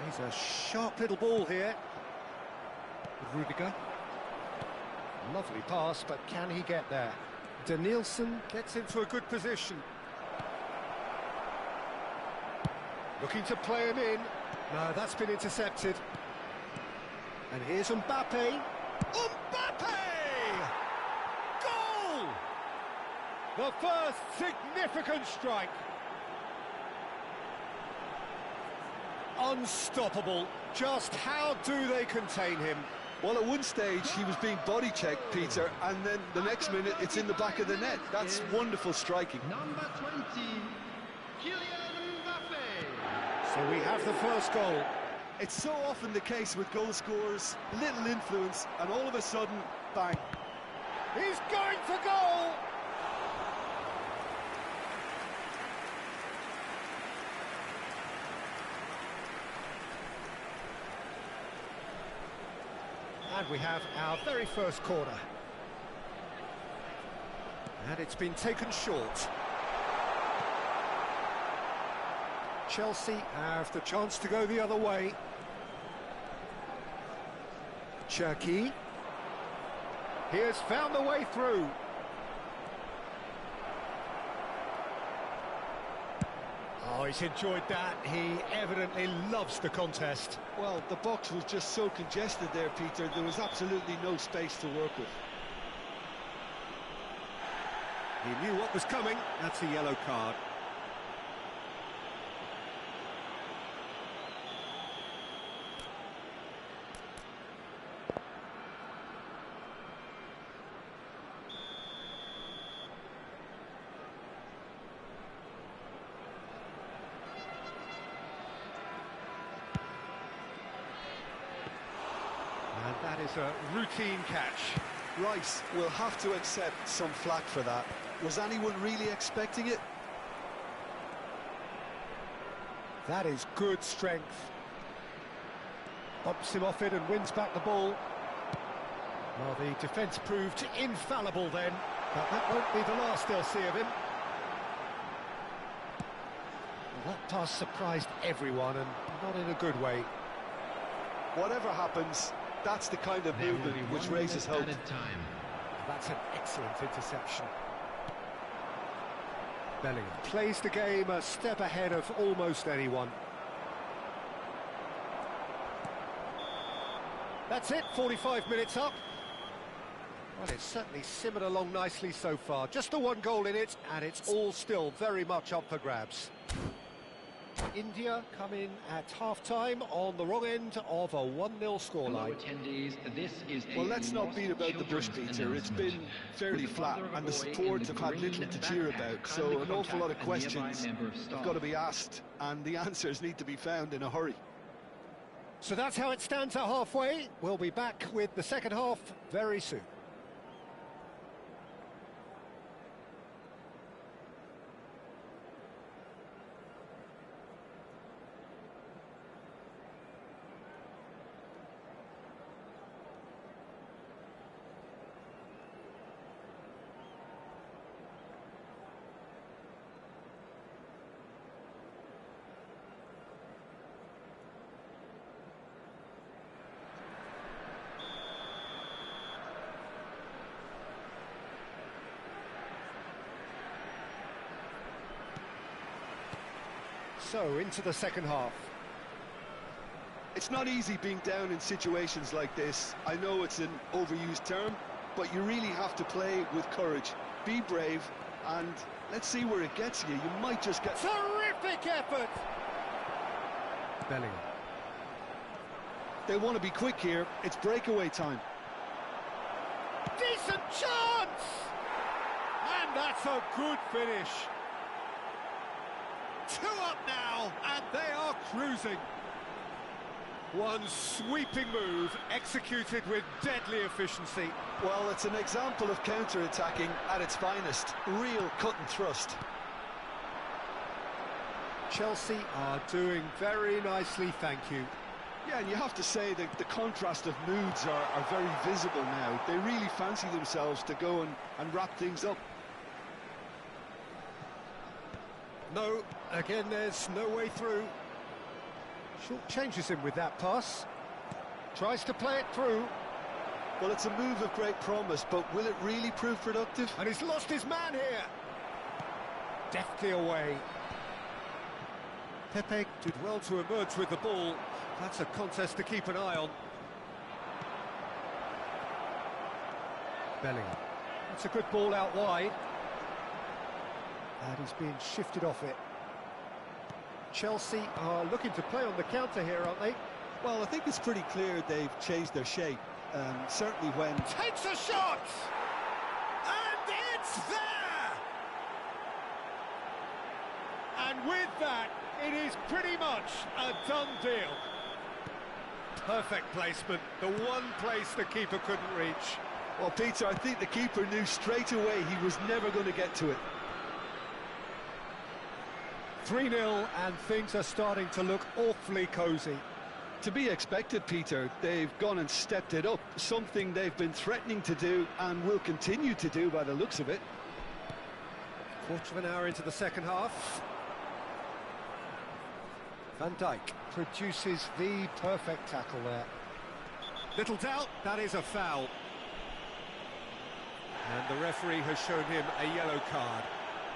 He's a sharp little ball here. Rudiger. Lovely pass, but can he get there? Nielsen gets into a good position. Looking to play him in. No, that's been intercepted. And here's Mbappe. Mbappe! Goal! The first significant strike. Unstoppable. Just how do they contain him? Well, at one stage he was being body-checked, Peter, and then the next minute it's in the back of the net. That's wonderful striking. Number 20. Kylian Mbappe. So we have the first goal. It's so often the case with goal scorers, little influence, and all of a sudden, bang. He's going for goal! And we have our very first corner. And it's been taken short. Chelsea have the chance to go the other way. Cherki. He has found the way through. Oh, he's enjoyed that. He evidently loves the contest. Well, the box was just so congested there, Peter. There was absolutely no space to work with. He knew what was coming. That's a yellow card. And that is a routine catch. Rice will have to accept some flack for that. Was anyone really expecting it? That is good strength. Bumps him off it and wins back the ball. Well, the defence proved infallible then, but that won't be the last they'll see of him. Well, that pass surprised everyone, and not in a good way. Whatever happens, that's the kind of movement which raises hope. That's an excellent interception. Bellingham plays the game a step ahead of almost anyone. That's it, 45 minutes up. Well, it's certainly simmered along nicely so far. Just the one goal in it, and it's all still very much up for grabs. India come in at half-time on the wrong end of a 1-0 scoreline. Well, let's not beat about the bush, Peter. It's been fairly flat, and the supports have had little to cheer about, so an awful lot of questions have got to be asked, and the answers need to be found in a hurry. So that's how it stands at halfway. We'll be back with the second half very soon. So, into the second half. It's not easy being down in situations like this. I know it's an overused term, but you really have to play with courage. Be brave, and let's see where it gets you. You might just get... Terrific effort! Bellingham. They want to be quick here. It's breakaway time. Decent chance! And that's a good finish. 2 up now, and they are cruising. One sweeping move, executed with deadly efficiency. Well, it's an example of counter-attacking at its finest. Real cut and thrust. Chelsea are doing very nicely, thank you. Yeah, and you have to say that the contrast of moods are very visible now. They really fancy themselves to go and wrap things up. No, again, there's no way through. Short changes him with that pass. Tries to play it through. Well, it's a move of great promise, but will it really prove productive? And he's lost his man here. Deftly away. Pepe did well to emerge with the ball. That's a contest to keep an eye on. Bellingham. That's a good ball out wide. And he's being shifted off it. Chelsea are looking to play on the counter here, aren't they? Well, I think it's pretty clear they've changed their shape. Certainly when... Takes a shot! And it's there! And with that, it is pretty much a done deal. Perfect placement, the one place the keeper couldn't reach. Well, Peter, I think the keeper knew straight away he was never going to get to it. 3-0, and things are starting to look awfully cosy. To be expected, Peter. They've gone and stepped it up, something they've been threatening to do and will continue to do by the looks of it. Quarter of an hour into the second half. Van Dijk produces the perfect tackle there. Little doubt, that is a foul. And the referee has shown him a yellow card.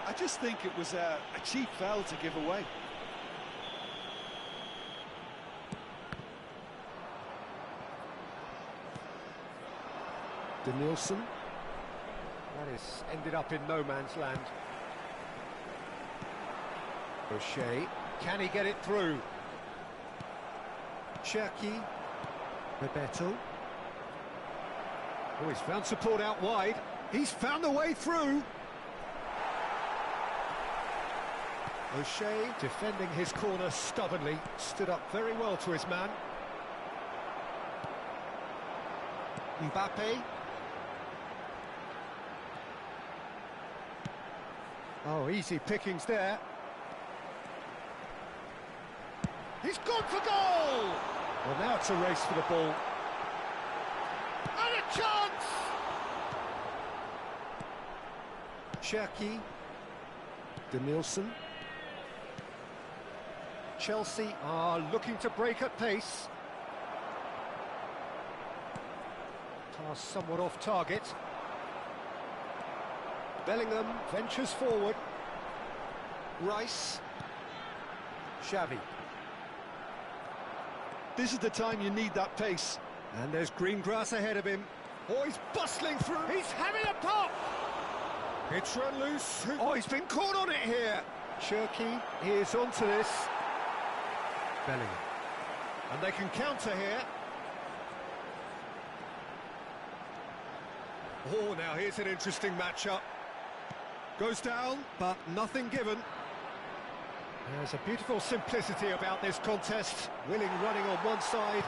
I just think it was a cheap foul to give away. Nielsen. That is ended up in no man's land. O'Shea. Can he get it through? Cherki. Bebeto. Oh, he's found support out wide. He's found a way through. O'Shea defending his corner stubbornly. Stood up very well to his man. Mbappe. Oh, easy pickings there. He's gone for goal! Well, now it's a race for the ball. And a chance! Cherki. Nielsen. Chelsea are looking to break at pace. Pass somewhat off target. Bellingham ventures forward. Rice. Xavi. This is the time you need that pace. And there's green grass ahead of him. Oh, he's bustling through. He's having a pop! It's run loose. Oh, he's been caught on it here. Cherki is onto this. Bellingham. And they can counter here. Oh, now here's an interesting matchup. Goes down, but nothing given. There's a beautiful simplicity about this contest. Willing running on one side,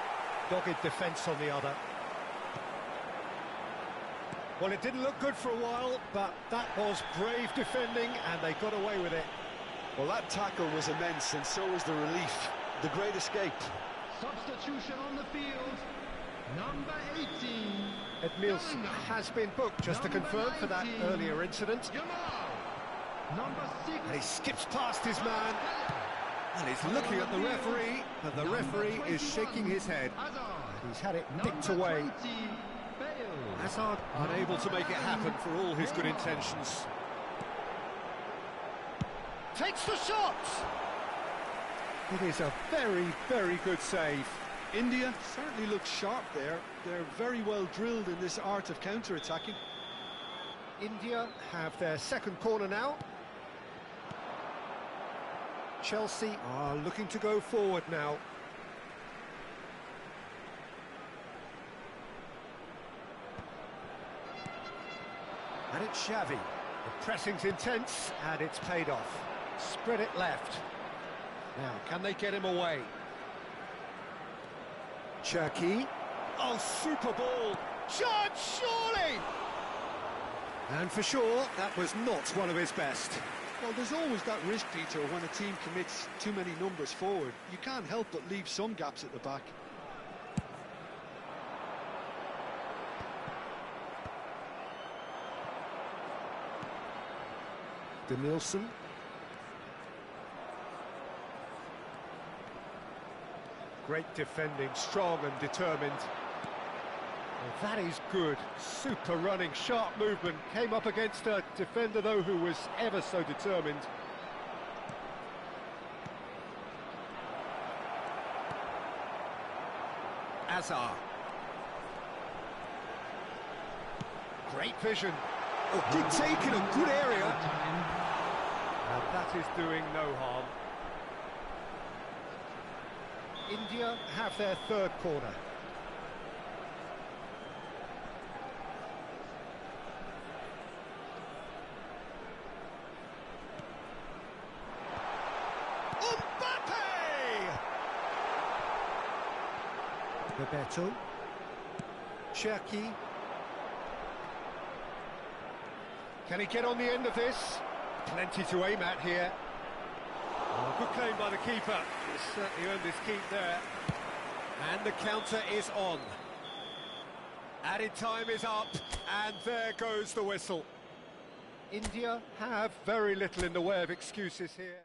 dogged defence on the other. Well, it didn't look good for a while, but that was brave defending, and they got away with it. Well, that tackle was immense, and so was the relief. The great escape. Substitution on the field. Number 18. Edmils has been booked, just to confirm, for that earlier incident. Number 6. And he skips past his man. And he's looking at the referee, and the referee is shaking his head. He's had it nicked away. Hazard unable to make it happen for all his good intentions. Takes the shot! It is a very, very good save. India certainly looks sharp there. They're very well drilled in this art of counter-attacking. India have their second corner now. Chelsea are looking to go forward now. And it's Xavi. The pressing's intense, and it's paid off. Spread it left. Now, can they get him away? Cherki. Oh, super ball. Chance, surely! And for sure, that was not one of his best. Well, there's always that risk, Peter, when a team commits too many numbers forward. You can't help but leave some gaps at the back. Nielsen. Great defending, strong and determined. Well, that is good. Super running, sharp movement. Came up against a defender, though, who was ever so determined. Azar. Great vision. Oh, good take in a good area. And that is doing no harm. India have their third corner. Bebeto. Cherki. Can he get on the end of this? Plenty to aim at here. Oh, good claim by the keeper. He's certainly earned his keep there. And the counter is on. Added time is up, and there goes the whistle. India have very little in the way of excuses here.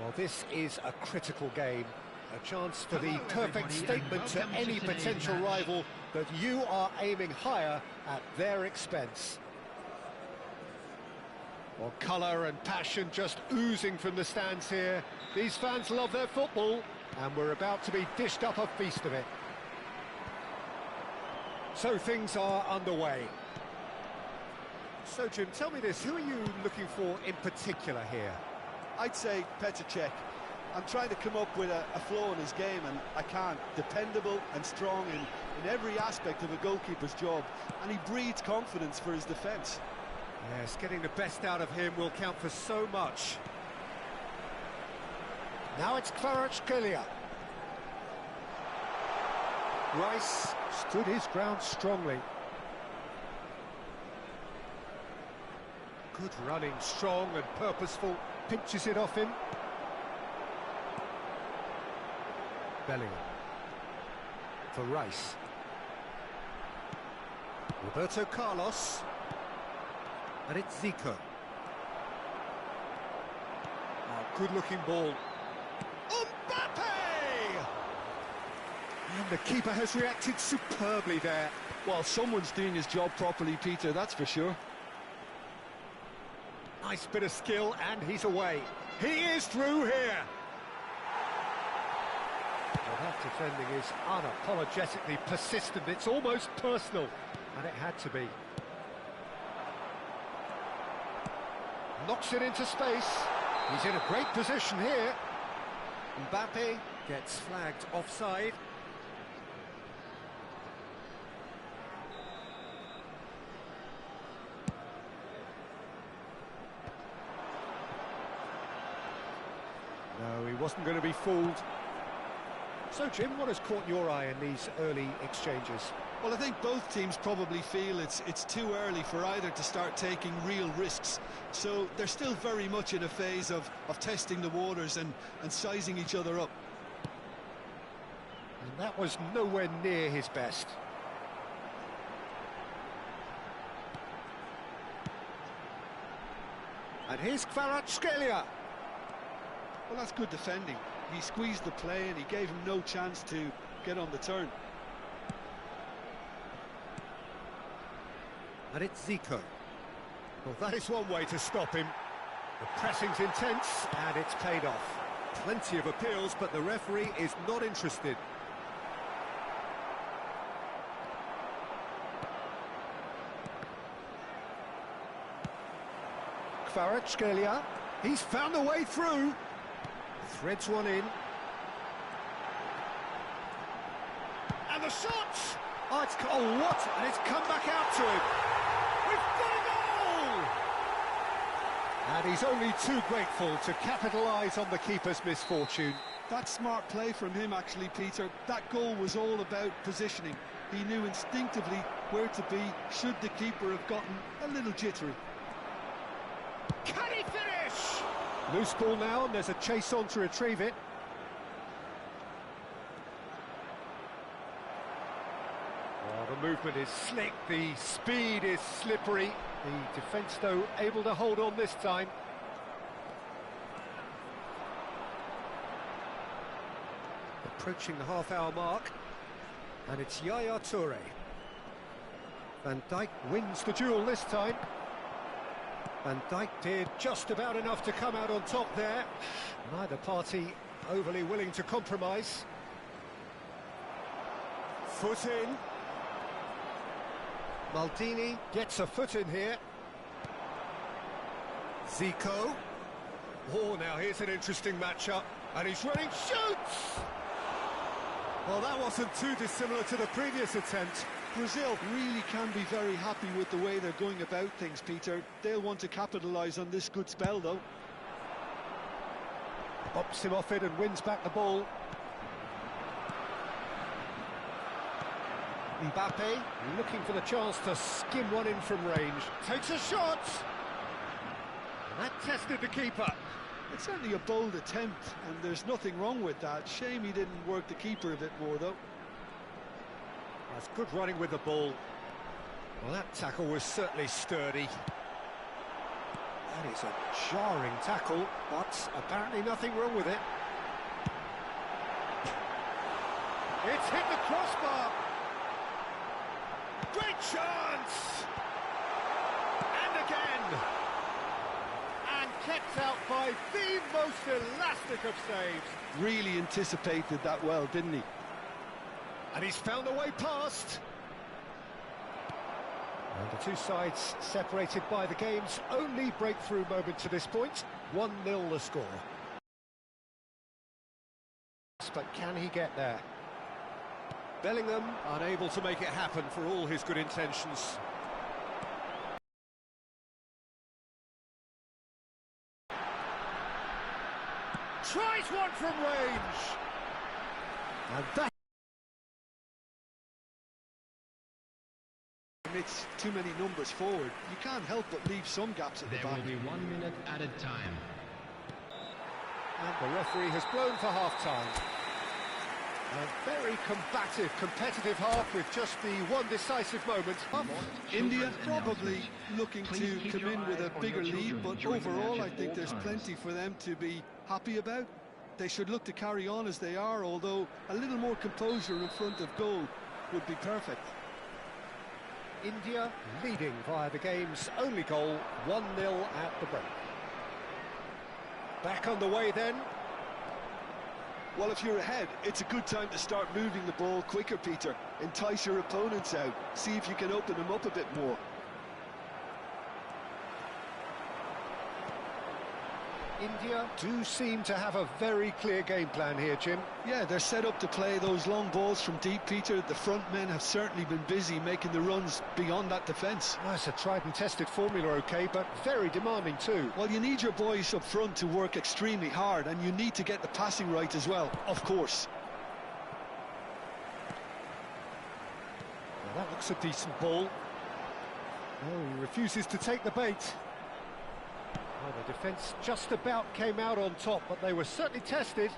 Well, this is a critical game, a chance for the perfect statement to any potential rival that you are aiming higher at their expense. Well, colour and passion just oozing from the stands here. These fans love their football, and we're about to be dished up a feast of it. So things are underway. So, Jim, tell me this, who are you looking for in particular here? I'd say Petr Cech. I'm trying to come up with a flaw in his game, and I can't. Dependable and strong in every aspect of a goalkeeper's job, and he breeds confidence for his defence. Yes, getting the best out of him will count for so much. Now it's Kvaratskhelia. Rice stood his ground strongly. Good running, strong and purposeful. Pinches it off him. Bellingham. For Rice. Roberto Carlos. And it's Zico. Oh, good-looking ball. Mbappe! And the keeper has reacted superbly there. Well, someone's doing his job properly, Peter, that's for sure. Nice bit of skill, and he's away. He is through here. Well, that defending is unapologetically persistent. It's almost personal, and it had to be. Knocks it into space. He's in a great position here. Mbappe gets flagged offside. No, he wasn't going to be fooled. So, Jim, what has caught your eye in these early exchanges? Well, I think both teams probably feel it's too early for either to start taking real risks. So they're still very much in a phase of testing the waters and sizing each other up. And that was nowhere near his best. And here's Kvaratskhelia. Well, that's good defending. He squeezed the play and he gave him no chance to get on the turn. And it's Zico. Well, that is one way to stop him. The pressing's intense, and it's paid off. Plenty of appeals, but the referee is not interested. Kvaratskhelia. He's found a way through. Threads one in. And the shot! Oh, what? And it's come back out to him. We've got a goal! And he's only too grateful to capitalise on the keeper's misfortune. That's smart play from him, actually, Peter. That goal was all about positioning. He knew instinctively where to be should the keeper have gotten a little jittery. Can he finish? Loose ball now, and there's a chase on to retrieve it. Oh, the movement is slick, the speed is slippery. The defence, though, able to hold on this time. Approaching the half-hour mark, and it's Yaya Toure. Van Dijk wins the duel this time. Van Dijk did just about enough to come out on top there. Neither party overly willing to compromise. Foot in. Maldini gets a foot in here. Zico. Oh, now here's an interesting matchup. And he's running, shoots! Well, that wasn't too dissimilar to the previous attempt. Brazil really can be very happy with the way they're going about things, Peter. They'll want to capitalise on this good spell, though. Bops him off it and wins back the ball. Mbappe looking for the chance to skim one in from range. Takes a shot! And that tested the keeper. It's certainly a bold attempt, and there's nothing wrong with that. Shame he didn't work the keeper a bit more, though. That's good running with the ball. Well, that tackle was certainly sturdy. That is a jarring tackle, but apparently nothing wrong with it. It's hit the crossbar. Great chance! And again! And kept out by the most elastic of saves. Really anticipated that well, didn't he? And he's found a way past. And the two sides separated by the game's only breakthrough moment to this point. 1-0 the score. But can he get there? Bellingham unable to make it happen for all his good intentions. Tries one from range. And that amidst too many numbers forward, you can't help but leave some gaps at the back. There will be 1 minute added time. And the referee has blown for half-time. A very combative, competitive half with just the one decisive moment. India probably looking to come in with a bigger lead, but overall I think there's plenty for them to be happy about. They should look to carry on as they are, although a little more composure in front of goal would be perfect. India leading via the game's only goal, 1-0 at the break. Back on the way then. Well, if you're ahead, it's a good time to start moving the ball quicker, Peter. Entice your opponents out. See if you can open them up a bit more. India do seem to have a very clear game plan here, Jim. Yeah, they're set up to play those long balls from deep, Peter. The front men have certainly been busy making the runs beyond that defence. Well, it's a tried and tested formula, OK, but very demanding too. Well, you need your boys up front to work extremely hard, and you need to get the passing right as well, of course. Well, that looks a decent ball. Oh, he refuses to take the bait. Well, the defence just about came out on top, but they were certainly tested.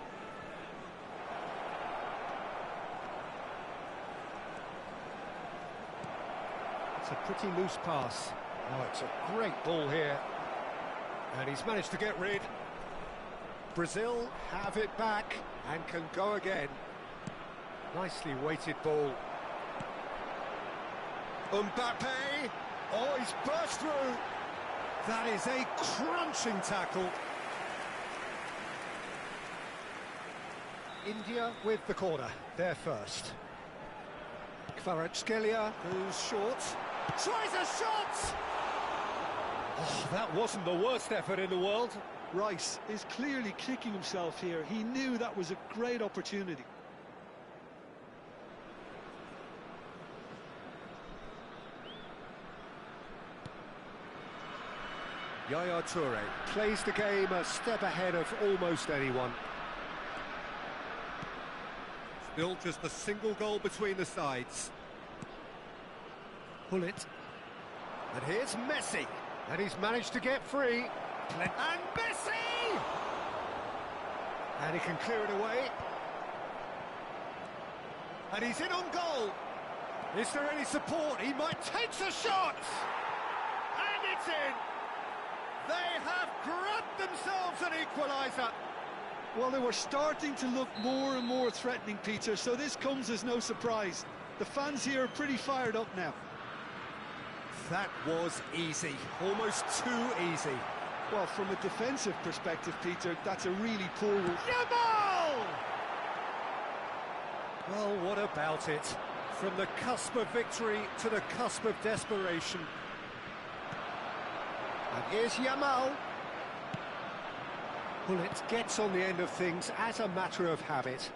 It's a pretty loose pass. Oh, it's a great ball here. And he's managed to get rid. Brazil have it back and can go again. Nicely weighted ball. Mbappe! Oh, he's burst through! That is a crunching tackle. India with the corner, they're first. Kvaratskhelia goes short. Tries a shot! Oh, that wasn't the worst effort in the world. Rice is clearly kicking himself here. He knew that was a great opportunity. Yaya Toure plays the game a step ahead of almost anyone. Still just a single goal between the sides. Pull it. And here's Messi. And he's managed to get free. And Messi! And he can clear it away. And he's in on goal. Is there any support? He might take a shot! And it's in! They have grabbed themselves an equaliser. Well, they were starting to look more and more threatening, Peter, so this comes as no surprise. The fans here are pretty fired up now. That was easy, almost too easy. Well, from a defensive perspective, Peter, that's a really poor... Yamal! Well, what about it? From the cusp of victory to the cusp of desperation. And here's Yamal. Bullet gets on the end of things as a matter of habit.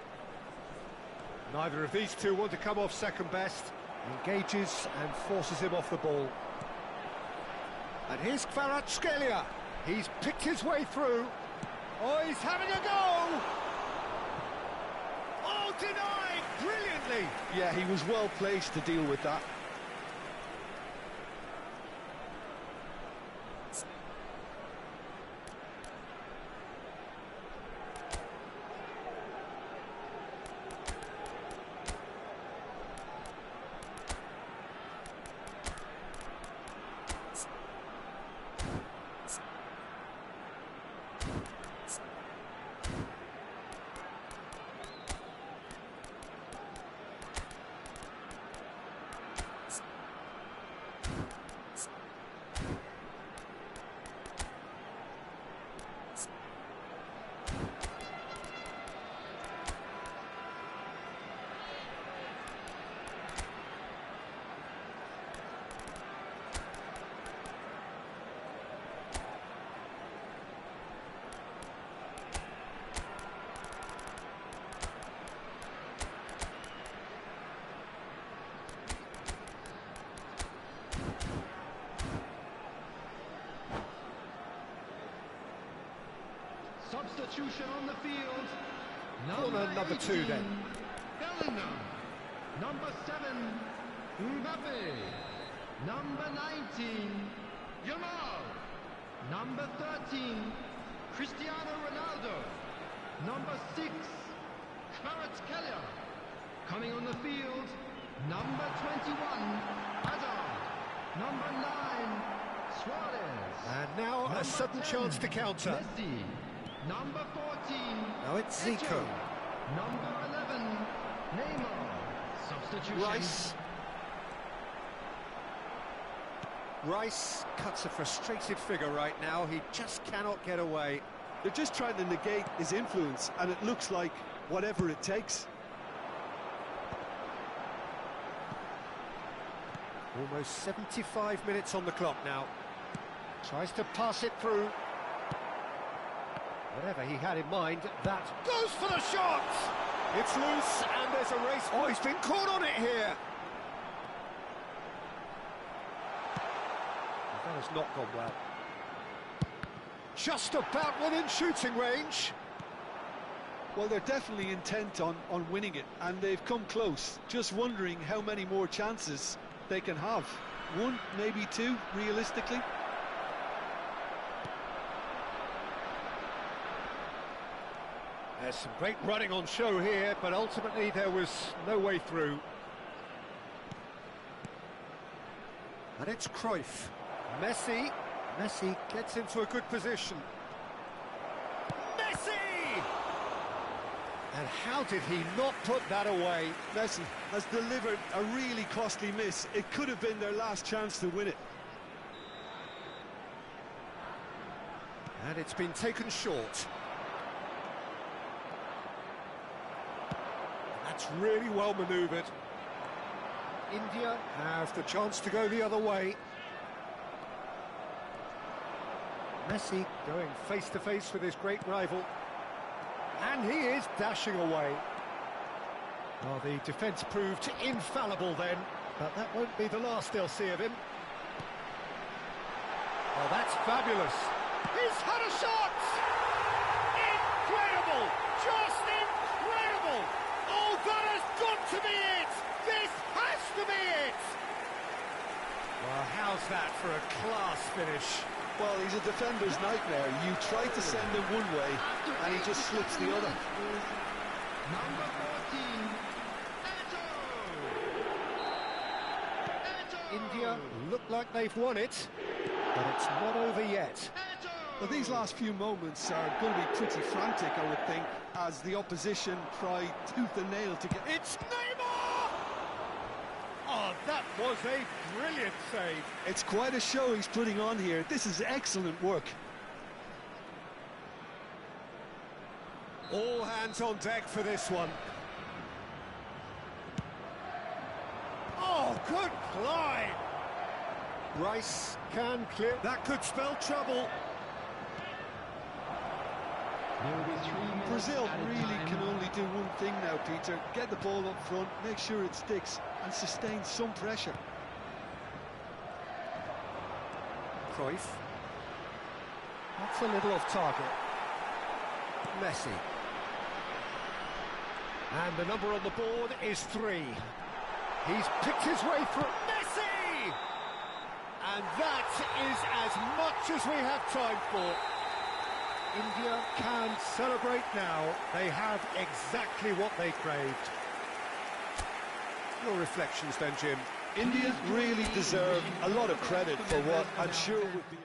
Neither of these two want to come off second best. Engages and forces him off the ball. And here's Kvaratskhelia. He's picked his way through. Oh, he's having a go! Oh, denied brilliantly! Yeah, he was well placed to deal with that. Substitution on the field. Corner number 2 then. Bellingham. Number 7, Mbappe. Number 19, Yamal. Number 13, Cristiano Ronaldo. Number 6, Kvaratskhelia. Coming on the field, number 21, Hazard. Number 9, Suarez. And now Number a sudden 10, chance to counter. Messi. Number 14, Now it's Zico. Eto. Number 11, Neymar. Substitution. Rice cuts a frustrated figure right now. He just cannot get away. They're just trying to negate his influence, and it looks like whatever it takes. Almost 75 minutes on the clock now. Tries to pass it through. Whatever he had in mind, that goes for the shot! It's loose, and there's a race. Oh, he's been caught on it here! That has not gone well. Just about within shooting range. Well, they're definitely intent on winning it, and they've come close. Just wondering how many more chances they can have. 1, maybe 2, realistically. There's some great running on show here, but ultimately there was no way through. And it's Cruyff. Messi gets into a good position. Messi! And how did he not put that away? Messi has delivered a really costly miss. It could have been their last chance to win it. And it's been taken short. That's really well manoeuvred. India have the chance to go the other way. Messi going face-to-face with his great rival. And he is dashing away. Well, the defence proved infallible then, but that won't be the last they'll see of him. Oh, that's fabulous. He's had a shot! Incredible! Just incredible! Oh, that has got to be it! This has to be it! Well, how's that for a class finish? Well, he's a defender's nightmare. You try to send him one way, and he just slips the other. Number 14, Eto. India look like they've won it, but it's not over yet. Well, these last few moments are going to be pretty frantic, I would think, as the opposition try tooth and nail to get... It's Neymar! Oh, that was a brilliant save. It's quite a show he's putting on here. This is excellent work. All hands on deck for this one. Oh, good climb! Rice can clear. That could spell trouble. There will be 3 minutes Brazil added really time. can only do one thing now, Peter. Get the ball up front, make sure it sticks, and sustain some pressure. Cruyff. That's a little off target. Messi. And the number on the board is 3. He's picked his way through. Messi! And that is as much as we have time for. India can celebrate now. They have exactly what they craved. Your reflections then, Jim? India really deserve a lot of credit for what I'm sure would be...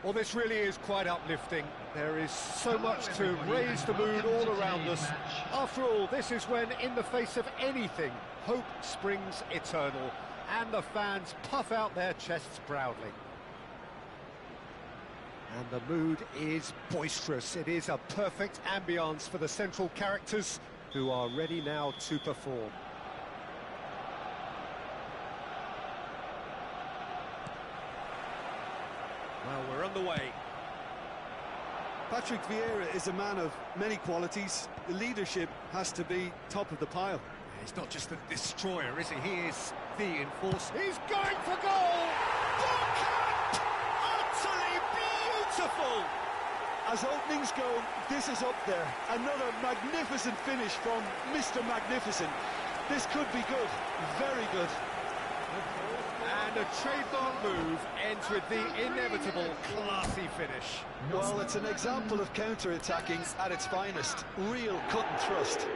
Well, this really is quite uplifting. There is so much to raise the mood all around us. After all, this is when, in the face of anything, hope springs eternal, and the fans puff out their chests proudly. And the mood is boisterous. It is a perfect ambience for the central characters, who are ready now to perform. Well, we're underway. Patrick Vieira is a man of many qualities. The leadership has to be top of the pile. He's not just a destroyer, is he? He is the enforcer. He's going for goal! Utterly beautiful! As openings go, this is up there. Another magnificent finish from Mr. Magnificent. This could be good, very good. And a trademark move ends with the inevitable classy finish. Well, it's an example of counter-attacking at its finest. Real cut and thrust.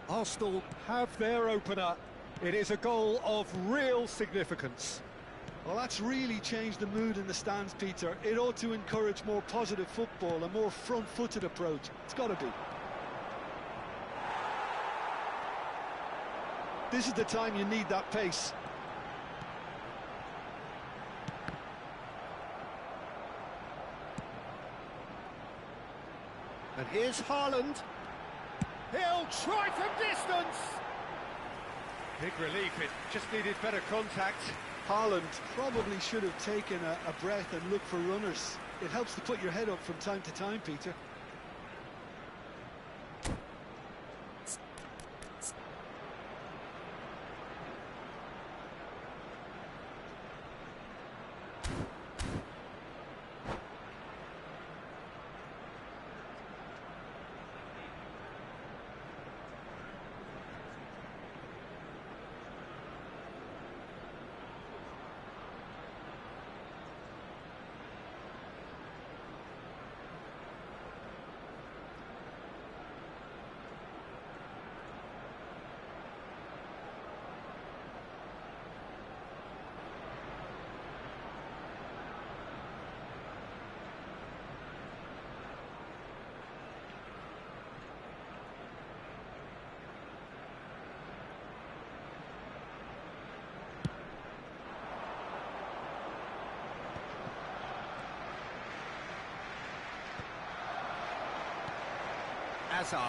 Arsenal have their opener. It is a goal of real significance. Well, that's really changed the mood in the stands, Peter. It ought to encourage more positive football, a more front-footed approach. It's got to be. This is the time you need that pace. And here's Haaland. He'll try from distance. Big relief, it just needed better contact. Haaland probably should have taken a breath and looked for runners. It helps to put your head up from time to time, Peter. Hazard.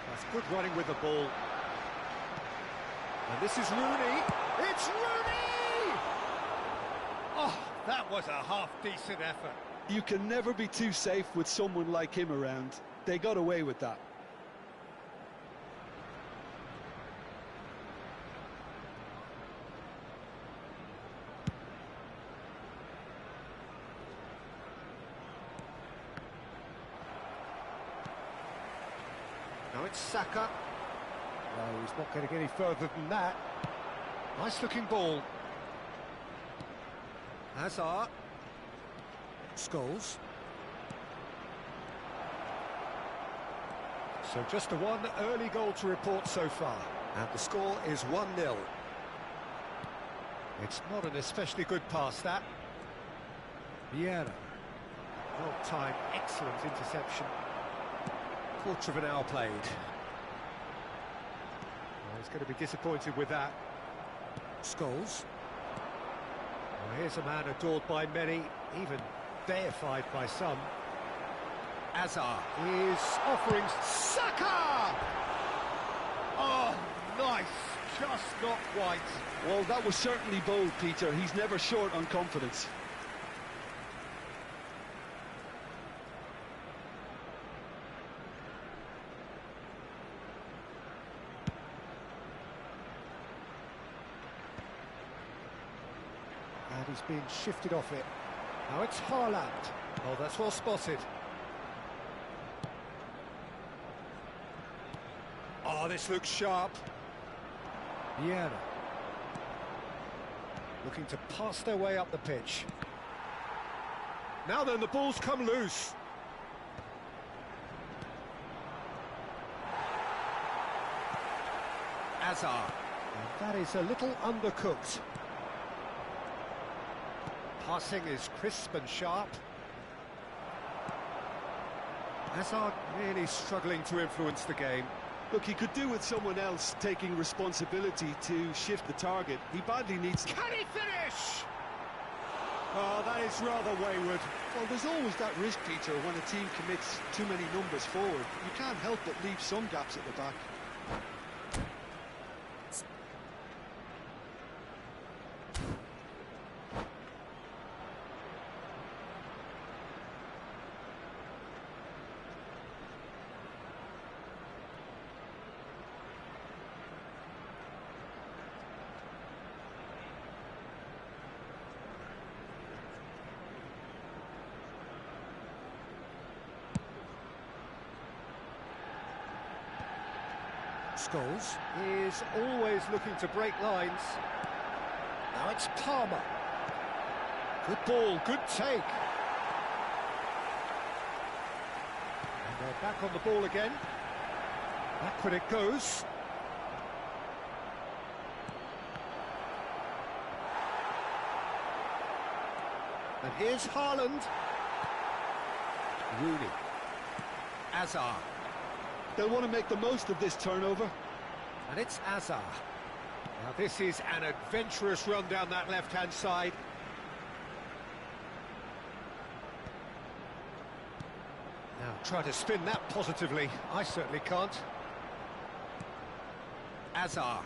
That's good running with the ball. And this is Rooney. It's Rooney! Oh, that was a half-decent effort. You can never be too safe with someone like him around. They got away with that. Now it's Saka. No, he's not getting any further than that. Nice looking ball. Hazard. Scholes. So just the one early goal to report so far. And the score is 1-0. It's not an especially good pass, that. Vieira. Well-timed, excellent interception. Quarter of an hour played. Well, he's going to be disappointed with that. Scholes. Well, here's a man adored by many, even deified by some. Hazard is offering Saka! Oh, nice, just not quite. Well, that was certainly bold, Peter. He's never short on confidence. And he's being shifted off it. Now it's Haaland. Oh, that's well spotted. Oh, this looks sharp. Vieira. Looking to pass their way up the pitch. Now then, the ball's come loose. Hazard. And that is a little undercooked. Passing is crisp and sharp. Hazard really struggling to influence the game. Look, he could do with someone else taking responsibility to shift the target. He badly needs... Can he finish? Oh, that is rather wayward. Well, there's always that risk, Peter, when a team commits too many numbers forward. You can't help but leave some gaps at the back. Scholes is always looking to break lines. Now it's Palmer. Good ball, good take. And they're back on the ball again. Backward it goes. And here's Haaland. Rooney. Hazard. They'll want to make the most of this turnover. And it's Hazard. Now this is an adventurous run down that left-hand side. Now try to spin that positively. I certainly can't. Hazard.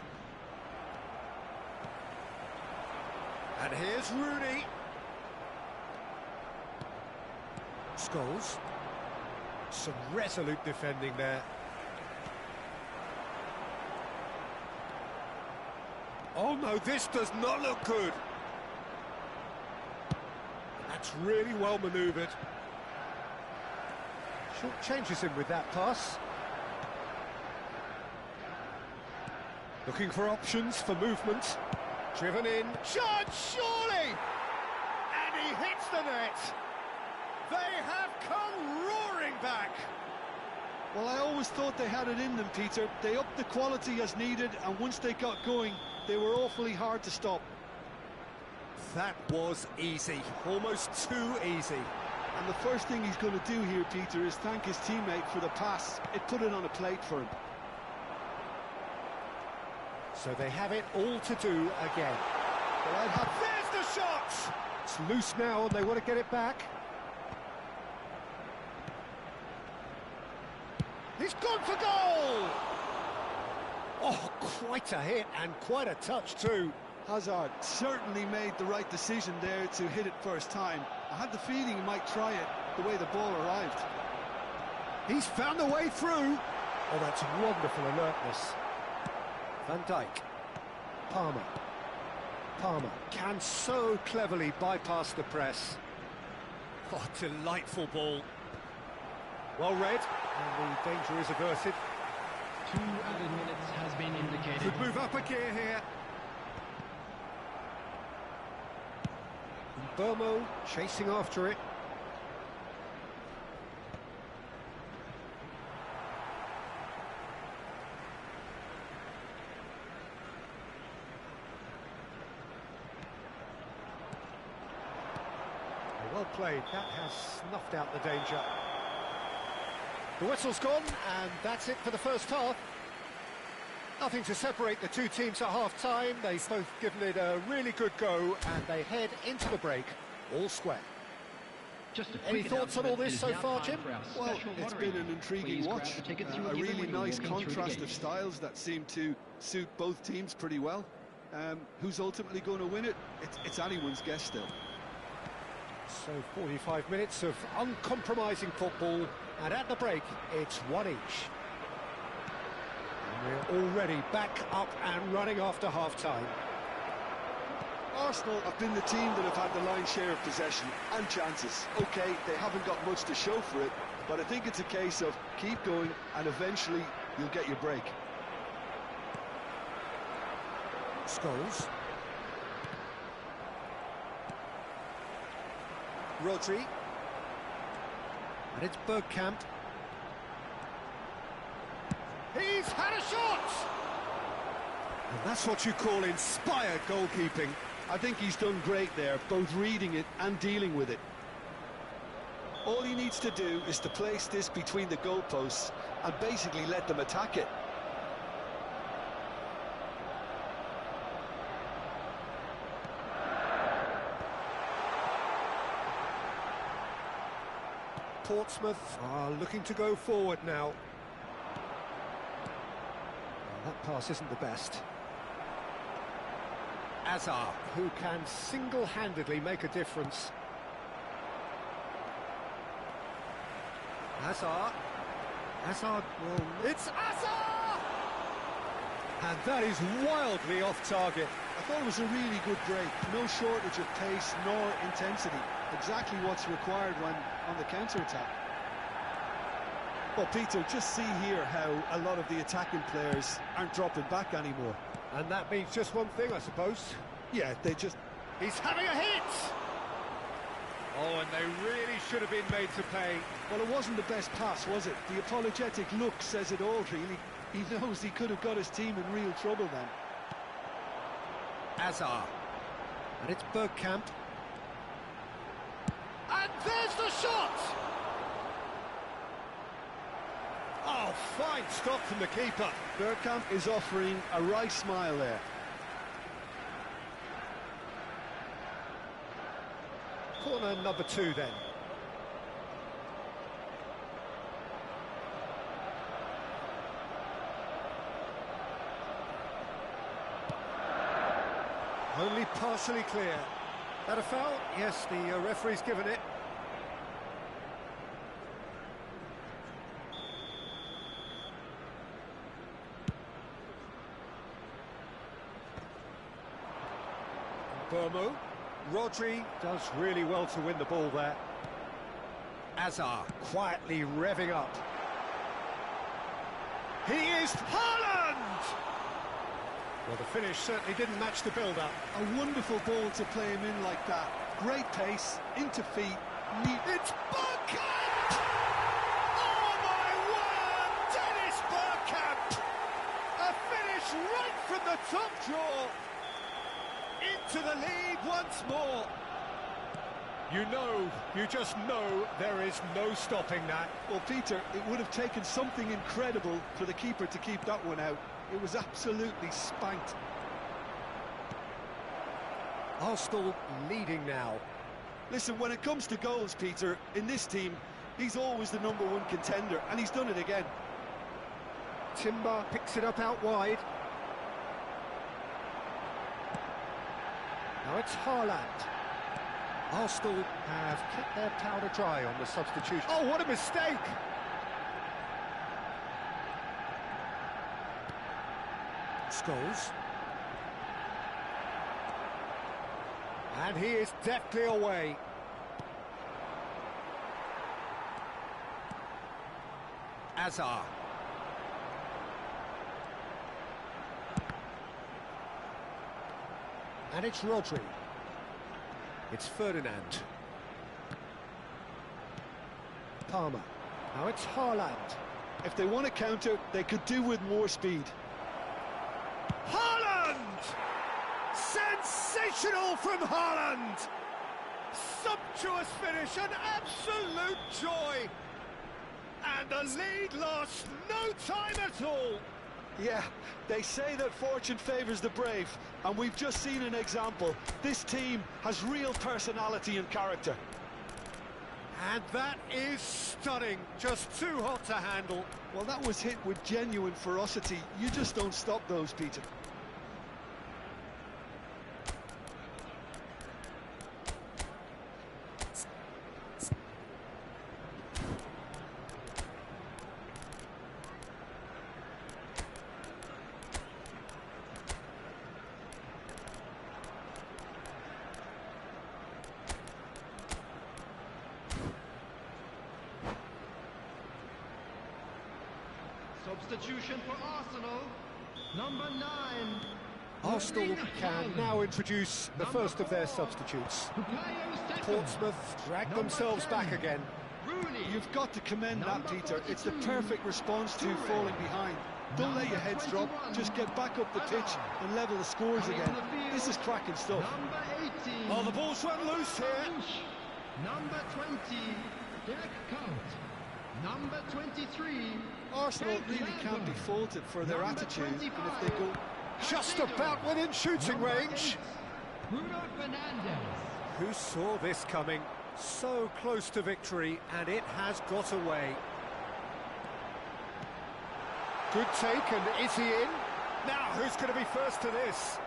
And here's Rooney. Scholes. Some resolute defending there. Oh no, this does not look good. That's really well manoeuvred. Short changes him with that pass. Looking for options for movement. Driven in. Shot, surely! And he hits the net. They have come roaring back. Well, I always thought they had it in them, Peter. They upped the quality as needed, and once they got going, they were awfully hard to stop. That was easy, almost too easy. And the first thing he's going to do here, Peter, is thank his teammate for the pass. It put it on a plate for him. So they have it all to do again. Well, there's the shot! It's loose now and they want to get it back. He's gone for goal! Oh, quite a hit and quite a touch too. Hazard certainly made the right decision there to hit it first time. I had the feeling he might try it the way the ball arrived. He's found a way through. Oh, that's wonderful alertness. Van Dijk. Palmer. Palmer can so cleverly bypass the press. Oh, delightful ball. Well read, and the danger is averted. 2 added minutes has been indicated. Could move up a gear here. Burmo chasing after it. Well played, that has snuffed out the danger. The whistle's gone, and that's it for the first half. Nothing to separate the two teams at half-time. They've both given it a really good go, and they head into the break all square. Any thoughts on all this so far, Jim? Well, it's been an intriguing watch. A really nice contrast of styles that seem to suit both teams pretty well. Who's ultimately going to win it? It's anyone's guess still. So 45 minutes of uncompromising football, and at the break, it's 1 each. And we're already back up and running after half-time. Arsenal have been the team that have had the lion's share of possession and chances. OK, they haven't got much to show for it, but I think it's a case of keep going and eventually you'll get your break. Scholes. Rodri. And it's Bergkamp. He's had a shot! And that's what you call inspired goalkeeping. I think he's done great there, both reading it and dealing with it. All he needs to do is to place this between the goalposts and basically let them attack it. Portsmouth are looking to go forward now. Well, that pass isn't the best. Azar, who can single-handedly make a difference. Azar. Well, it's Azar! And that is wildly off target. I thought it was a really good break. No shortage of pace nor intensity. Exactly what's required when on the counter-attack. Well, Peter, just see here how a lot of the attacking players aren't dropping back anymore. And that means just one thing, I suppose. Yeah, they just... He's having a hit! Oh, and they really should have been made to pay. Well, it wasn't the best pass, was it? The apologetic look says it all, really. He knows he could have got his team in real trouble then. Azar. And it's Bergkamp. And there's the shot! Oh, fine stop from the keeper. Bergkamp is offering a wry smile there. Corner number 2 then. Only partially clear. That a foul? Yes, the referee's given it. Burmo. Rodri does really well to win the ball there. Azar quietly revving up. He is Haaland! Well, the finish certainly didn't match the build-up. A wonderful ball to play him in like that. Great pace, into feet, neat. It's Bergkamp! Oh my word! Dennis Bergkamp! A finish right from the top draw! Into the lead once more. You just know there is no stopping that. Well, Peter, it would have taken something incredible for the keeper to keep that one out. It was absolutely spanked. Arsenal leading now. Listen, when it comes to goals, Peter, in this team, he's always the #1 contender, and he's done it again. Timber picks it up out wide. Now it's Haaland. Arsenal have kept their powder dry on the substitution. Oh, what a mistake! Scholes. And he is deftly away. Azar. And it's Rodri. It's Ferdinand. Palmer. Now it's Haaland. If they want to counter, they could do with more speed. Haaland! Sensational from Haaland! Sumptuous finish, an absolute joy! And the lead lost no time at all! Yeah, they say that fortune favours the brave, and we've just seen an example. This team has real personality and character. And that is stunning, just too hot to handle. Well, that was hit with genuine ferocity. You just don't stop those, Peter. Substitution for Arsenal. Number 9. Arsenal can now introduce the first of their substitutes. Portsmouth drag themselves back again. You've got to commend that, Peter. It's the perfect response to falling behind. Don't let your heads drop, just get back up the pitch and level the scores again. This is cracking stuff. Number 18. Oh, the ball's run loose here. Number 20. Derek Count. Number 23. Arsenal really can't be faulted for their attitude, and if they go Just about within shooting range. Bruno Fernandes. Who saw this coming? So close to victory, and it has got away. Good take, and is he in? Now, who's going to be first to this?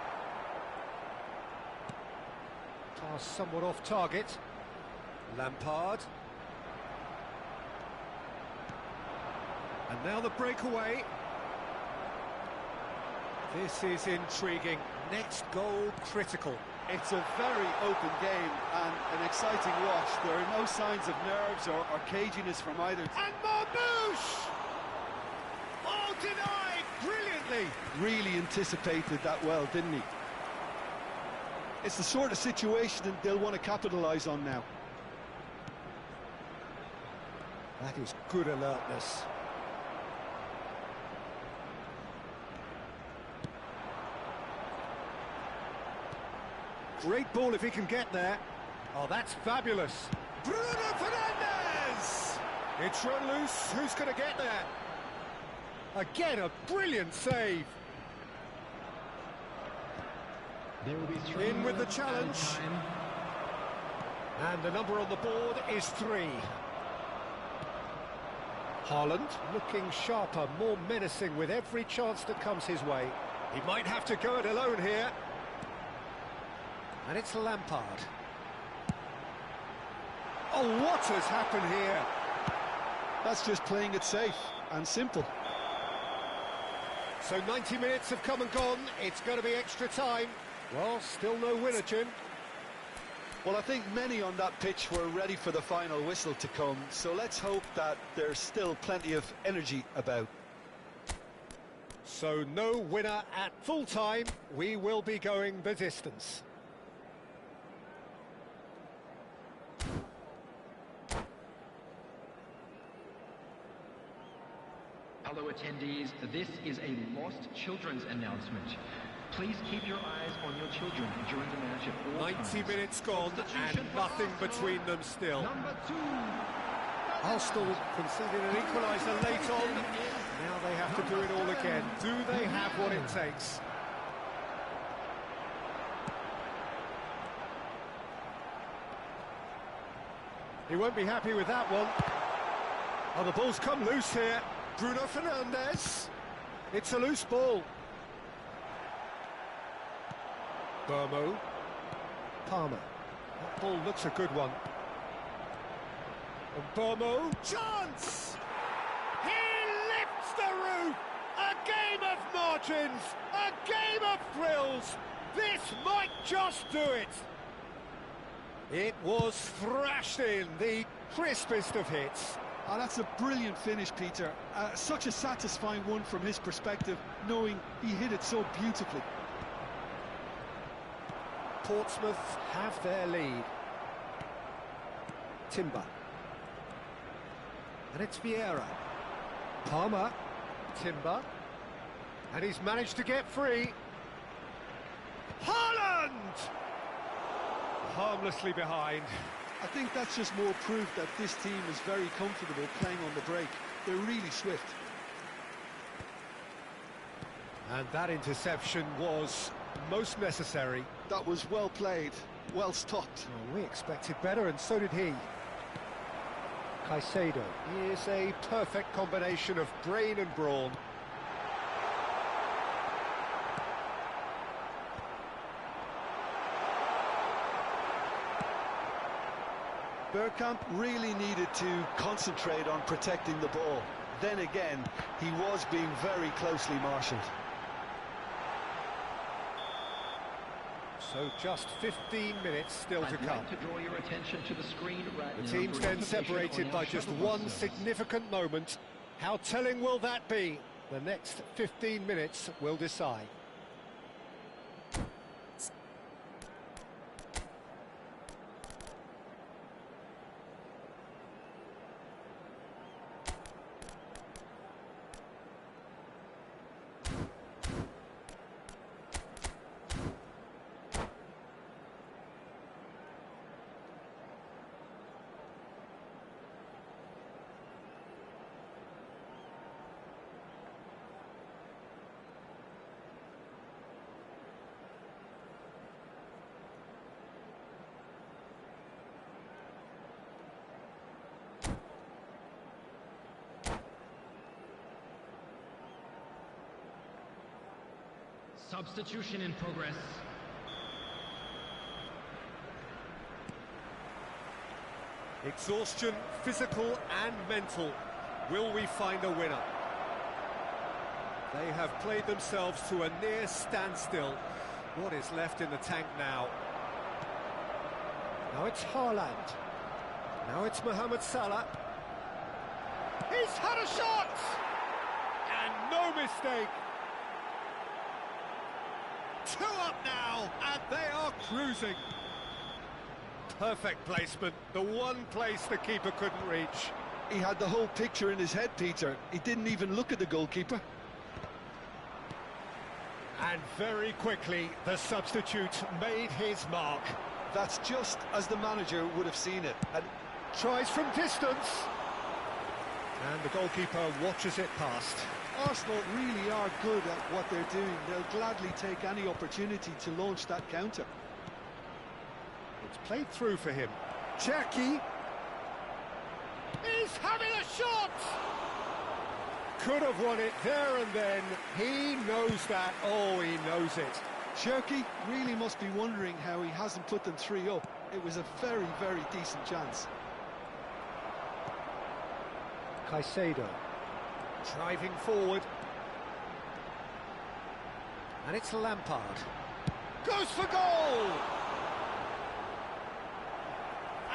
Pass somewhat off target. Lampard. And now the breakaway. This is intriguing. Next goal critical. It's a very open game and an exciting watch. There are no signs of nerves or caginess from either. And Marmouche! Oh, denied brilliantly. Really anticipated that well, didn't he? It's the sort of situation that they'll want to capitalise on now. That is good alertness. Great ball if he can get there. Oh, that's fabulous. Bruno Fernandes! It's run loose. Who's going to get there? Again, a brilliant save. There will be 3 In with the minutes challenge. added time. And the number on the board is 3. Haaland looking sharper, more menacing with every chance that comes his way. He might have to go it alone here. And it's Lampard. Oh, what has happened here? That's just playing it safe and simple. So 90 minutes have come and gone. It's going to be extra time. Well, still no winner, Jim. Well, I think many on that pitch were ready for the final whistle to come, so let's hope that there's still plenty of energy about. So no winner at full time. We will be going the distance. Hello attendees, this is a lost children's announcement. Please keep your eyes on your children during the match at all 90 times. minutes gone and nothing between them still. Number 2. Arsenal conceded an equaliser late on. Now they have to do it all again. Do they have what it takes? He won't be happy with that one. Oh, the ball's come loose here. Bruno Fernandes. It's a loose ball. Burmo. Palmer. That ball looks a good one. And Burmo. Chance! He lifts the roof! A game of margins! A game of thrills! This might just do it! It was thrashed in, the crispest of hits. Oh, that's a brilliant finish, Peter. Such a satisfying one from his perspective, knowing he hit it so beautifully. Portsmouth have their lead. Timber. And it's Vieira. Palmer. Timber. And he's managed to get free. Haaland! Harmlessly behind. I think that's just more proof that this team is very comfortable playing on the break. They're really swift. And that interception was most necessary. That was well played, well stopped. Well, we expected better, and so did he. Caicedo is a perfect combination of brain and brawn. Bergkamp really needed to concentrate on protecting the ball. Then again, he was being very closely marshalled. So just 15 minutes still to come. Like to draw your attention to the screen right The now teams for then information separated on by our just shuttle one bus service. significant moment. How telling will that be? The next 15 minutes will decide. Substitution in progress. Exhaustion, physical and mental. Will we find a winner? They have played themselves to a near standstill. What is left in the tank now? Now it's Haaland. Now it's Mohamed Salah. He's had a shot! And no mistake. 2 up now, and they are cruising. Perfect placement, the one place the keeper couldn't reach. He had the whole picture in his head, Peter. He didn't even look at the goalkeeper. And very quickly, the substitute made his mark. That's just as the manager would have seen it. And tries from distance. And the goalkeeper watches it past. Arsenal really are good at what they're doing. They'll gladly take any opportunity to launch that counter. It's played through for him. Cherki. He's having a shot! Could have won it there and then. He knows that. Oh, he knows it. Cherki really must be wondering how he hasn't put them 3 up. It was a very, very decent chance. Caicedo. Driving forward. And it's Lampard. Goes for goal!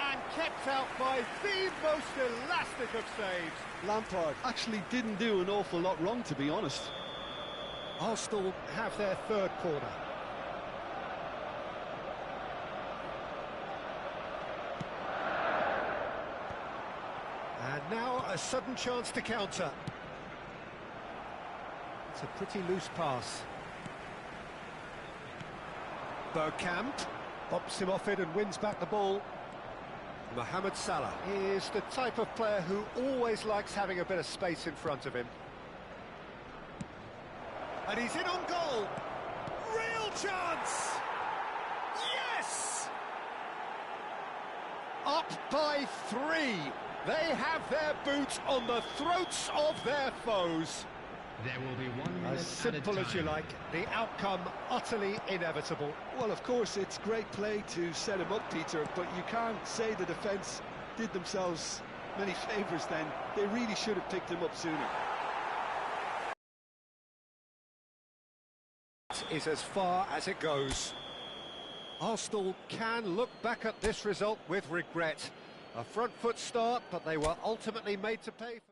And kept out by the most elastic of saves. Lampard actually didn't do an awful lot wrong, to be honest. Arsenal have their 3rd corner. And now a sudden chance to counter. It's a pretty loose pass. Bergkamp pops him off it and wins back the ball. Mohamed Salah is the type of player who always likes having a bit of space in front of him. And he's in on goal. Real chance! Yes! Up by 3. They have their boots on the throats of their foes. There will be 1 minute as simple as you like, the outcome utterly inevitable. Well, of course, it's great play to set him up, Peter, but you can't say the defence did themselves many favours then. They really should have picked him up sooner. Is as far as it goes. Arsenal can look back at this result with regret. A front foot start, but they were ultimately made to pay for